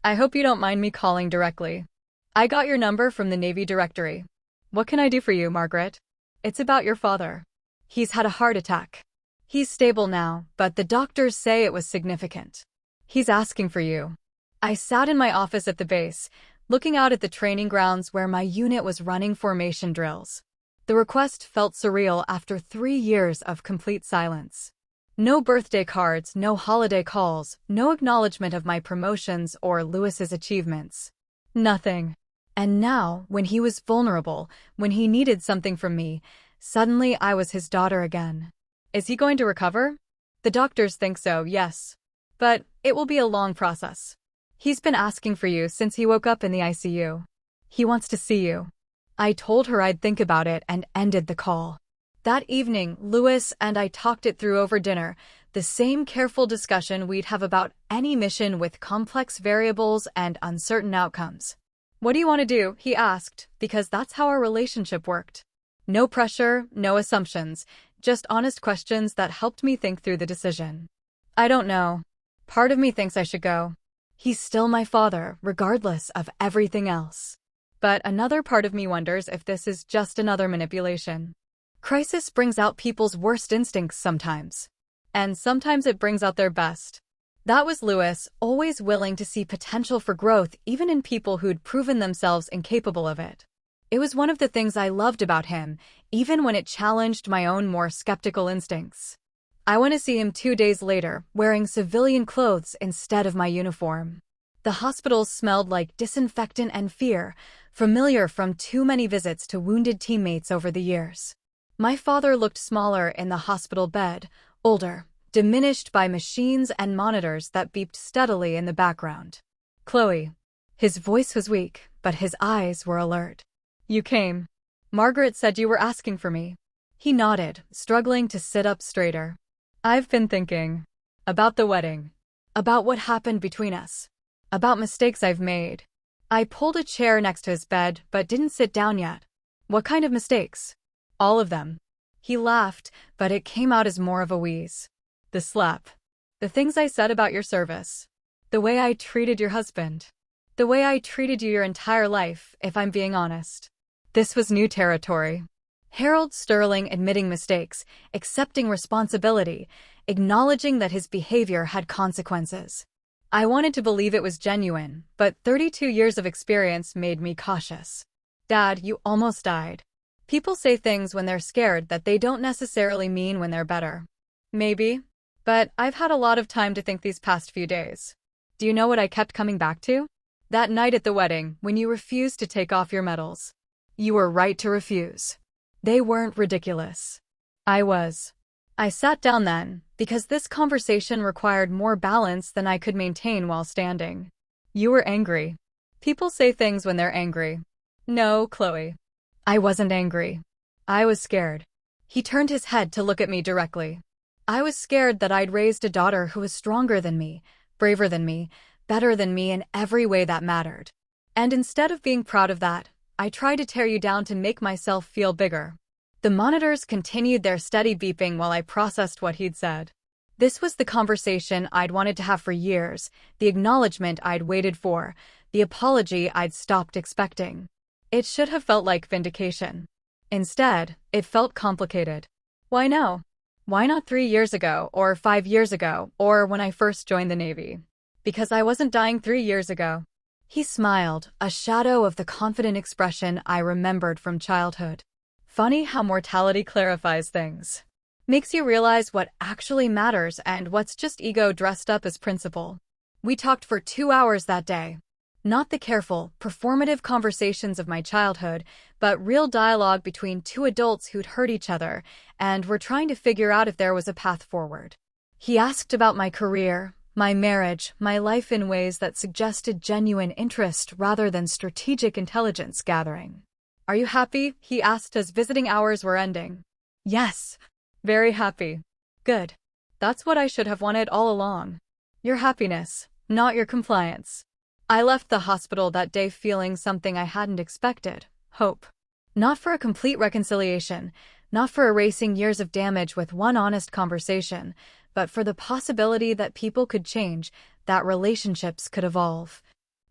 I hope you don't mind me calling directly. I got your number from the Navy directory. What can I do for you, Margaret? It's about your father. He's had a heart attack. He's stable now, but the doctors say it was significant. He's asking for you." I sat in my office at the base, looking out at the training grounds where my unit was running formation drills. The request felt surreal after 3 years of complete silence. No birthday cards, no holiday calls, no acknowledgement of my promotions or Lewis's achievements. Nothing. And now, when he was vulnerable, when he needed something from me, suddenly I was his daughter again. Is he going to recover? The doctors think so, yes. But it will be a long process. He's been asking for you since he woke up in the ICU. He wants to see you. I told her I'd think about it and ended the call. That evening, Lewis and I talked it through over dinner, the same careful discussion we'd have about any mission with complex variables and uncertain outcomes. "What do you want to do?" he asked, because that's how our relationship worked. No pressure, no assumptions, just honest questions that helped me think through the decision. "I don't know. Part of me thinks I should go. He's still my father, regardless of everything else. But another part of me wonders if this is just another manipulation. Crisis brings out people's worst instincts sometimes. And sometimes it brings out their best. That was Louis, always willing to see potential for growth even in people who'd proven themselves incapable of it. It was one of the things I loved about him, even when it challenged my own more skeptical instincts. I went to see him 2 days later, wearing civilian clothes instead of my uniform. The hospital smelled like disinfectant and fear, familiar from too many visits to wounded teammates over the years. My father looked smaller in the hospital bed, older, diminished by machines and monitors that beeped steadily in the background. "Chloe." His voice was weak, but his eyes were alert. "You came. Margaret said you were asking for me." He nodded, struggling to sit up straighter. "I've been thinking. About the wedding. About what happened between us. About mistakes I've made." I pulled a chair next to his bed, but didn't sit down yet. "What kind of mistakes?" "All of them." He laughed, but it came out as more of a wheeze. "The slap. The things I said about your service. The way I treated your husband. The way I treated you your entire life, if I'm being honest." This was new territory. Harold Sterling admitting mistakes, accepting responsibility, acknowledging that his behavior had consequences. I wanted to believe it was genuine, but 32 years of experience made me cautious. "Dad, you almost died." People say things when they're scared that they don't necessarily mean when they're better. Maybe. But I've had a lot of time to think these past few days. Do you know what I kept coming back to? That night at the wedding, when you refused to take off your medals. You were right to refuse. They weren't ridiculous. I was. I sat down then, because this conversation required more balance than I could maintain while standing. "You were angry." People say things when they're angry. No, Chloe. I wasn't angry. I was scared. He turned his head to look at me directly. I was scared that I'd raised a daughter who was stronger than me, braver than me, better than me in every way that mattered. And instead of being proud of that, I tried to tear you down to make myself feel bigger. The monitors continued their steady beeping while I processed what he'd said. This was the conversation I'd wanted to have for years, the acknowledgement I'd waited for, the apology I'd stopped expecting. It should have felt like vindication. Instead, it felt complicated. Why no? Why not 3 years ago, or 5 years ago, or when I first joined the Navy? Because I wasn't dying 3 years ago. He smiled, a shadow of the confident expression I remembered from childhood. Funny how mortality clarifies things. Makes you realize what actually matters and what's just ego dressed up as principle. We talked for 2 hours that day. Not the careful, performative conversations of my childhood, but real dialogue between two adults who'd hurt each other and were trying to figure out if there was a path forward. He asked about my career, my marriage, my life in ways that suggested genuine interest rather than strategic intelligence gathering. "Are you happy?" he asked as visiting hours were ending. "Yes. Very happy." "Good. That's what I should have wanted all along. Your happiness, not your compliance." I left the hospital that day feeling something I hadn't expected: hope. Not for a complete reconciliation, not for erasing years of damage with one honest conversation, but for the possibility that people could change, that relationships could evolve.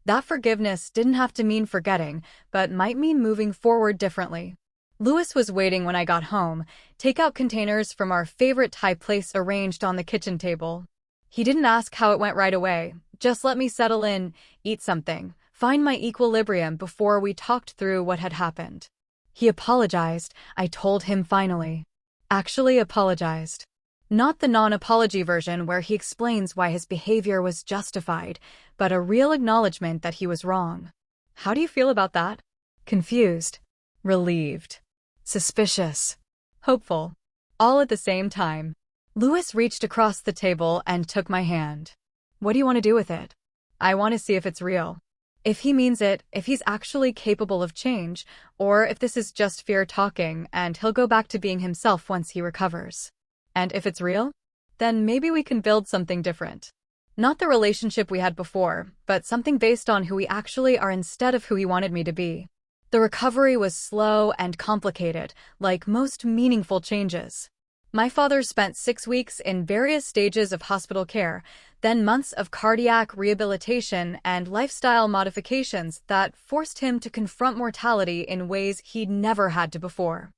That forgiveness didn't have to mean forgetting, but might mean moving forward differently. Louis was waiting when I got home, takeout containers from our favorite Thai place arranged on the kitchen table. He didn't ask how it went right away, just let me settle in, eat something, find my equilibrium before we talked through what had happened. He apologized, I told him finally. Actually apologized. Not the non-apology version where he explains why his behavior was justified, but a real acknowledgement that he was wrong. How do you feel about that? Confused. Relieved. Suspicious. Hopeful. All at the same time. Louis reached across the table and took my hand. "What do you want to do with it?" "I want to see if it's real. If he means it, if he's actually capable of change, or if this is just fear talking and he'll go back to being himself once he recovers. And if it's real, then maybe we can build something different. Not the relationship we had before, but something based on who we actually are instead of who he wanted me to be." The recovery was slow and complicated, like most meaningful changes. My father spent 6 weeks in various stages of hospital care, then months of cardiac rehabilitation and lifestyle modifications that forced him to confront mortality in ways he'd never had to before.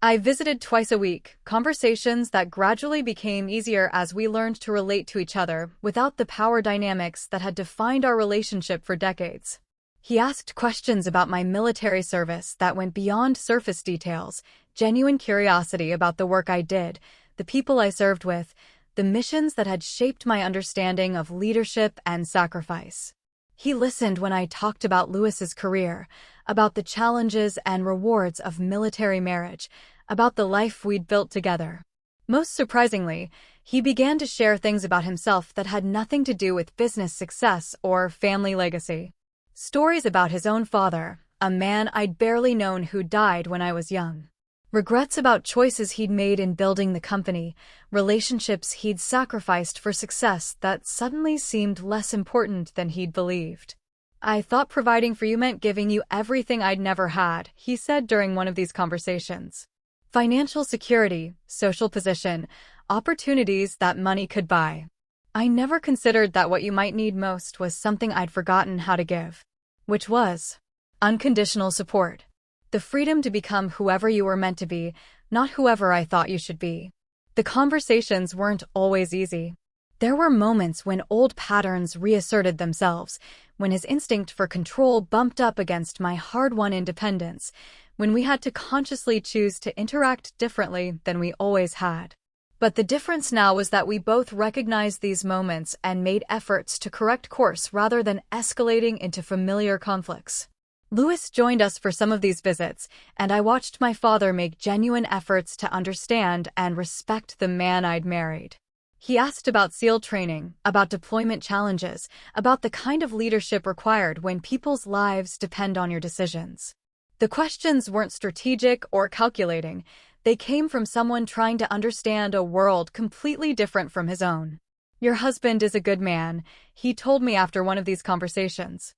I visited twice a week, conversations that gradually became easier as we learned to relate to each other without the power dynamics that had defined our relationship for decades. He asked questions about my military service that went beyond surface details, genuine curiosity about the work I did, the people I served with, the missions that had shaped my understanding of leadership and sacrifice. He listened when I talked about Lewis's career, about the challenges and rewards of military marriage, about the life we'd built together. Most surprisingly, he began to share things about himself that had nothing to do with business success or family legacy. Stories about his own father, a man I'd barely known who died when I was young. Regrets about choices he'd made in building the company, relationships he'd sacrificed for success that suddenly seemed less important than he'd believed. "I thought providing for you meant giving you everything I'd never had," he said during one of these conversations. Financial security, social position, opportunities that money could buy. I never considered that what you might need most was something I'd forgotten how to give. Which was unconditional support. The freedom to become whoever you were meant to be, not whoever I thought you should be. The conversations weren't always easy. There were moments when old patterns reasserted themselves, when his instinct for control bumped up against my hard-won independence, when we had to consciously choose to interact differently than we always had. But the difference now was that we both recognized these moments and made efforts to correct course rather than escalating into familiar conflicts. Lewis joined us for some of these visits, and I watched my father make genuine efforts to understand and respect the man I'd married. He asked about SEAL training, about deployment challenges, about the kind of leadership required when people's lives depend on your decisions. The questions weren't strategic or calculating. They came from someone trying to understand a world completely different from his own. "Your husband is a good man," he told me after one of these conversations.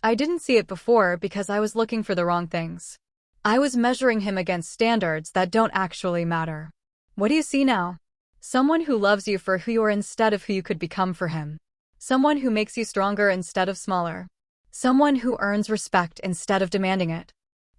I didn't see it before because I was looking for the wrong things. I was measuring him against standards that don't actually matter. What do you see now? Someone who loves you for who you are instead of who you could become for him. Someone who makes you stronger instead of smaller. Someone who earns respect instead of demanding it.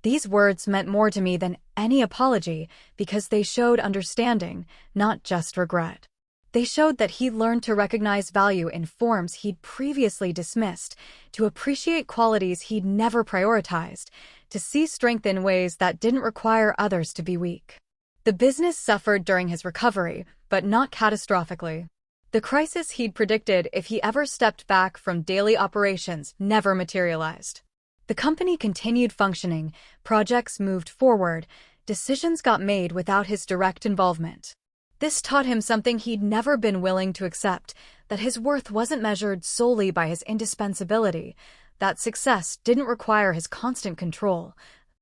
These words meant more to me than any apology because they showed understanding, not just regret. They showed that he'd learned to recognize value in forms he'd previously dismissed, to appreciate qualities he'd never prioritized, to see strength in ways that didn't require others to be weak. The business suffered during his recovery, but not catastrophically. The crisis he'd predicted if he ever stepped back from daily operations never materialized. The company continued functioning, projects moved forward, decisions got made without his direct involvement. This taught him something he'd never been willing to accept, that his worth wasn't measured solely by his indispensability, that success didn't require his constant control,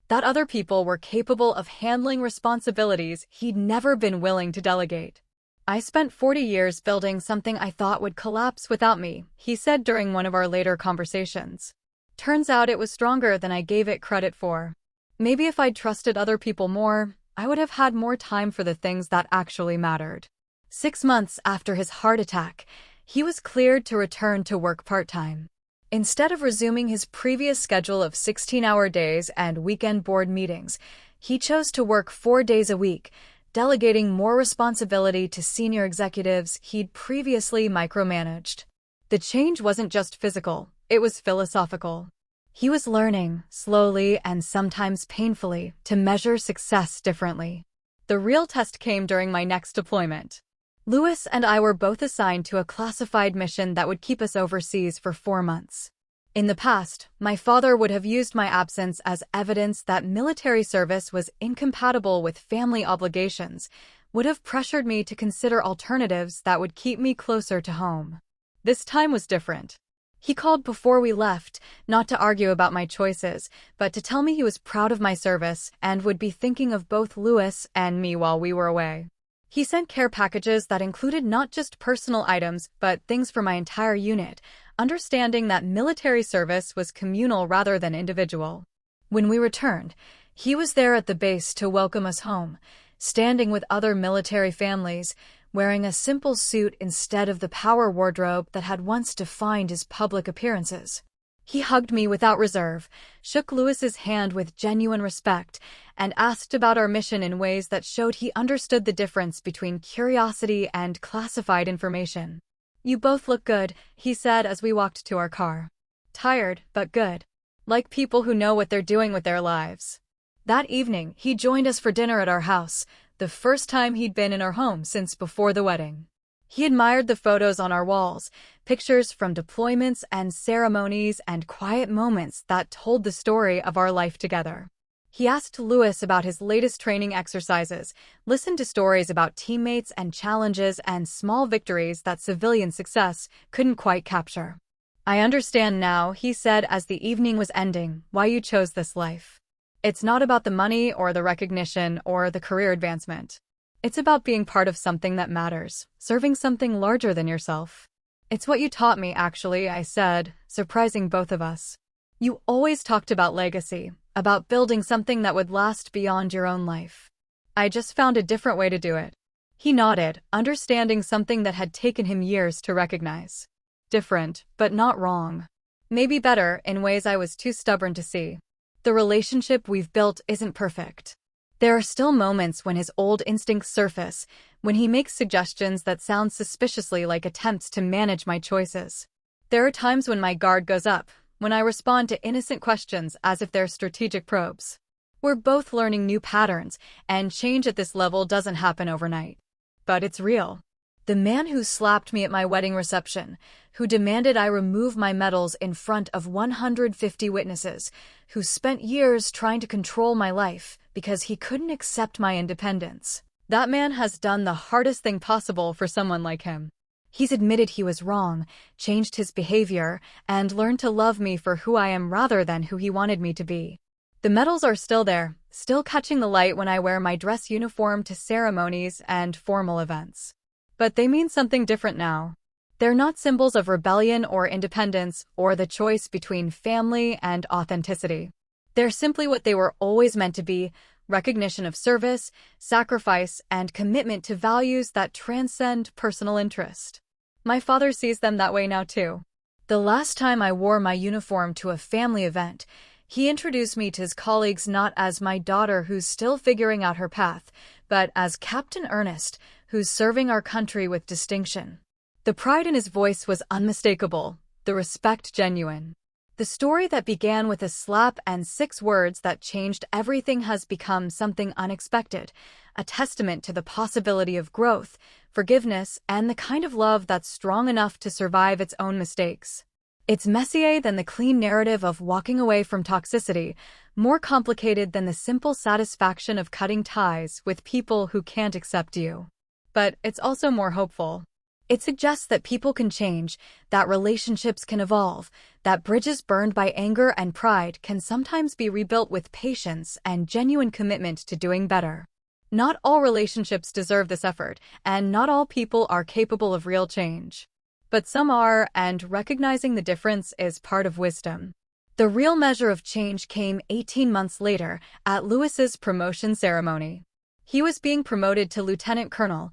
that other people were capable of handling responsibilities he'd never been willing to delegate. "I spent 40 years building something I thought would collapse without me," he said during one of our later conversations. "Turns out it was stronger than I gave it credit for. Maybe if I'd trusted other people more, I would have had more time for the things that actually mattered." 6 months after his heart attack, he was cleared to return to work part-time. Instead of resuming his previous schedule of 16-hour days and weekend board meetings, he chose to work 4 days a week, delegating more responsibility to senior executives he'd previously micromanaged. The change wasn't just physical, it was philosophical. He was learning, slowly and sometimes painfully, to measure success differently. The real test came during my next deployment. Lewis and I were both assigned to a classified mission that would keep us overseas for 4 months. In the past, my father would have used my absence as evidence that military service was incompatible with family obligations, would have pressured me to consider alternatives that would keep me closer to home. This time was different. He called before we left, not to argue about my choices, but to tell me he was proud of my service and would be thinking of both Lewis and me while we were away. He sent care packages that included not just personal items, but things for my entire unit, understanding that military service was communal rather than individual. When we returned, he was there at the base to welcome us home, standing with other military families, wearing a simple suit instead of the power wardrobe that had once defined his public appearances. He hugged me without reserve, shook Lewis's hand with genuine respect, and asked about our mission in ways that showed he understood the difference between curiosity and classified information. "You both look good," he said as we walked to our car. "Tired, but good. Like people who know what they're doing with their lives." That evening, he joined us for dinner at our house, the first time he'd been in our home since before the wedding. He admired the photos on our walls, pictures from deployments and ceremonies and quiet moments that told the story of our life together. He asked Lewis about his latest training exercises, listened to stories about teammates and challenges and small victories that civilian success couldn't quite capture. "I understand now," he said as the evening was ending, "why you chose this life. It's not about the money or the recognition or the career advancement. It's about being part of something that matters, serving something larger than yourself." "It's what you taught me, actually," I said, surprising both of us. "You always talked about legacy, about building something that would last beyond your own life. I just found a different way to do it." He nodded, understanding something that had taken him years to recognize. Different, but not wrong. Maybe better in ways I was too stubborn to see. The relationship we've built isn't perfect. There are still moments when his old instincts surface, when he makes suggestions that sound suspiciously like attempts to manage my choices. There are times when my guard goes up, when I respond to innocent questions as if they're strategic probes. We're both learning new patterns, and change at this level doesn't happen overnight. But it's real. The man who slapped me at my wedding reception, who demanded I remove my medals in front of 150 witnesses, who spent years trying to control my life because he couldn't accept my independence. That man has done the hardest thing possible for someone like him. He's admitted he was wrong, changed his behavior, and learned to love me for who I am rather than who he wanted me to be. The medals are still there, still catching the light when I wear my dress uniform to ceremonies and formal events. But they mean something different now. They're not symbols of rebellion or independence or the choice between family and authenticity. They're simply what they were always meant to be: recognition of service, sacrifice, and commitment to values that transcend personal interest. My father sees them that way now too. The last time I wore my uniform to a family event, he introduced me to his colleagues not as my daughter who's still figuring out her path, but as Captain Ernest, who's serving our country with distinction. The pride in his voice was unmistakable, the respect genuine. The story that began with a slap and 6 words that changed everything has become something unexpected, a testament to the possibility of growth, forgiveness, and the kind of love that's strong enough to survive its own mistakes. It's messier than the clean narrative of walking away from toxicity, more complicated than the simple satisfaction of cutting ties with people who can't accept you. But it's also more hopeful. It suggests that people can change, that relationships can evolve, that bridges burned by anger and pride can sometimes be rebuilt with patience and genuine commitment to doing better. Not all relationships deserve this effort, and not all people are capable of real change. But some are, and recognizing the difference is part of wisdom. The real measure of change came 18 months later at Lewis's promotion ceremony. He was being promoted to lieutenant colonel,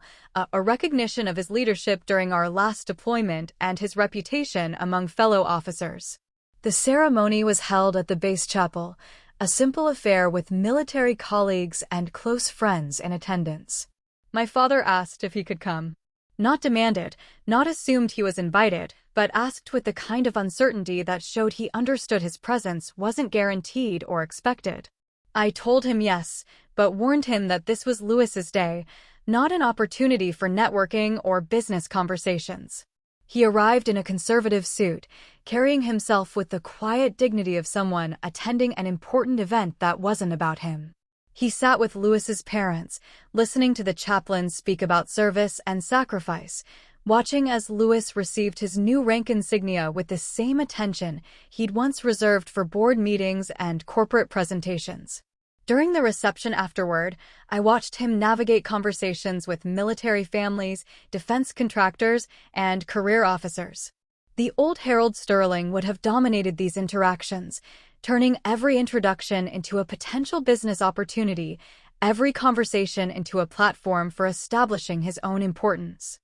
a recognition of his leadership during our last deployment and his reputation among fellow officers. The ceremony was held at the base chapel, a simple affair with military colleagues and close friends in attendance. My father asked if he could come. Not demanded, not assumed he was invited, but asked with the kind of uncertainty that showed he understood his presence wasn't guaranteed or expected. I told him yes, but warned him that this was Lewis's day, not an opportunity for networking or business conversations. He arrived in a conservative suit, carrying himself with the quiet dignity of someone attending an important event that wasn't about him. He sat with Lewis's parents, listening to the chaplain speak about service and sacrifice, watching as Lewis received his new rank insignia with the same attention he'd once reserved for board meetings and corporate presentations. During the reception afterward, I watched him navigate conversations with military families, defense contractors, and career officers. The old Harold Sterling would have dominated these interactions, turning every introduction into a potential business opportunity, every conversation into a platform for establishing his own importance.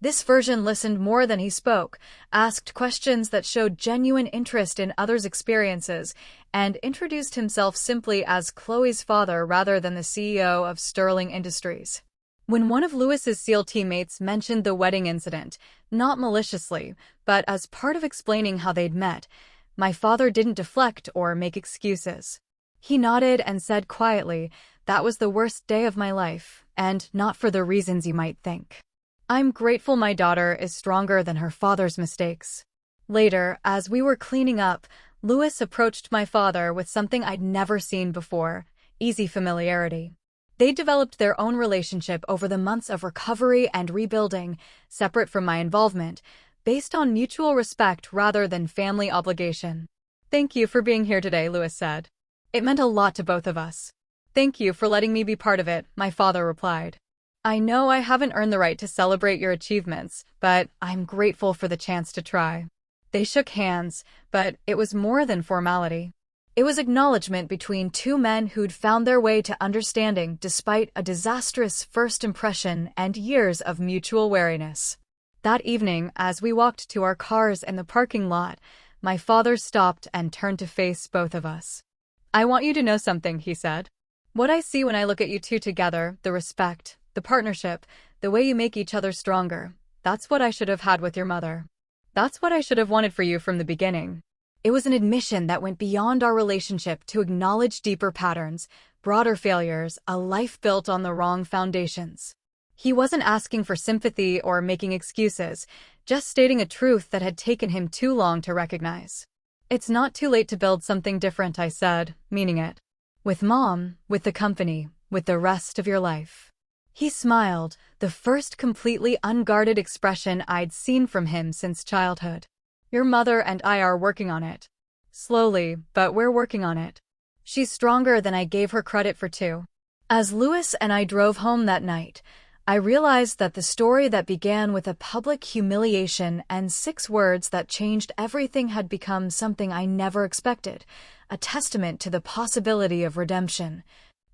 This version listened more than he spoke, asked questions that showed genuine interest in others' experiences, and introduced himself simply as Chloe's father rather than the CEO of Sterling Industries. When one of Lewis's SEAL teammates mentioned the wedding incident, not maliciously, but as part of explaining how they'd met, my father didn't deflect or make excuses. He nodded and said quietly, "That was the worst day of my life, and not for the reasons you might think. I'm grateful my daughter is stronger than her father's mistakes." Later, as we were cleaning up, Lewis approached my father with something I'd never seen before: easy familiarity. They developed their own relationship over the months of recovery and rebuilding, separate from my involvement, based on mutual respect rather than family obligation. "Thank you for being here today," Lewis said. "It meant a lot to both of us." "Thank you for letting me be part of it," my father replied. "I know I haven't earned the right to celebrate your achievements, but I'm grateful for the chance to try." They shook hands, but it was more than formality. It was acknowledgement between two men who'd found their way to understanding despite a disastrous first impression and years of mutual wariness. That evening, as we walked to our cars in the parking lot, my father stopped and turned to face both of us. "I want you to know something," he said. "What I see when I look at you two together, the respect, the partnership, the way you make each other stronger, that's what I should have had with your mother. That's what I should have wanted for you from the beginning." It was an admission that went beyond our relationship to acknowledge deeper patterns, broader failures, a life built on the wrong foundations. He wasn't asking for sympathy or making excuses, just stating a truth that had taken him too long to recognize. "It's not too late to build something different," I said, meaning it. "With Mom, with the company, with the rest of your life." He smiled, the first completely unguarded expression I'd seen from him since childhood. "Your mother and I are working on it. Slowly, but we're working on it. She's stronger than I gave her credit for too." As Lewis and I drove home that night, I realized that the story that began with a public humiliation and 6 words that changed everything had become something I never expected, a testament to the possibility of redemption.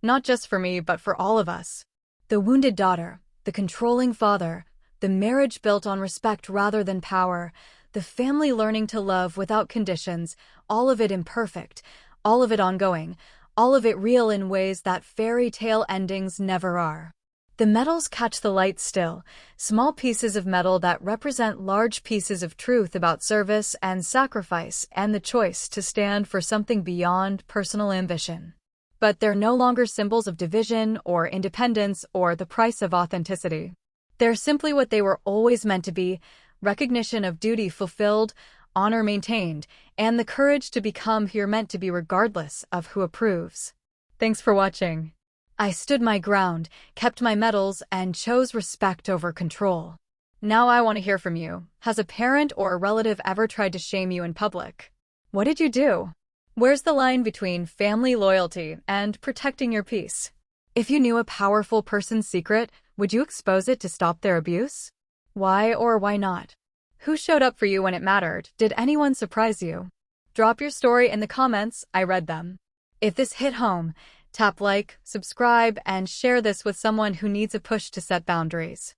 Not just for me, but for all of us. The wounded daughter, the controlling father, the marriage built on respect rather than power, the family learning to love without conditions, all of it imperfect, all of it ongoing, all of it real in ways that fairy tale endings never are. The metals catch the light still, small pieces of metal that represent large pieces of truth about service and sacrifice and the choice to stand for something beyond personal ambition. But they're no longer symbols of division or independence or the price of authenticity. They're simply what they were always meant to be: recognition of duty fulfilled, honor maintained, and the courage to become who you're meant to be regardless of who approves. Thanks for watching. I stood my ground, kept my medals, and chose respect over control. Now I want to hear from you. Has a parent or a relative ever tried to shame you in public? What did you do? Where's the line between family loyalty and protecting your peace? If you knew a powerful person's secret, would you expose it to stop their abuse? Why or why not? Who showed up for you when it mattered? Did anyone surprise you? Drop your story in the comments. I read them. If this hit home, tap like, subscribe, and share this with someone who needs a push to set boundaries.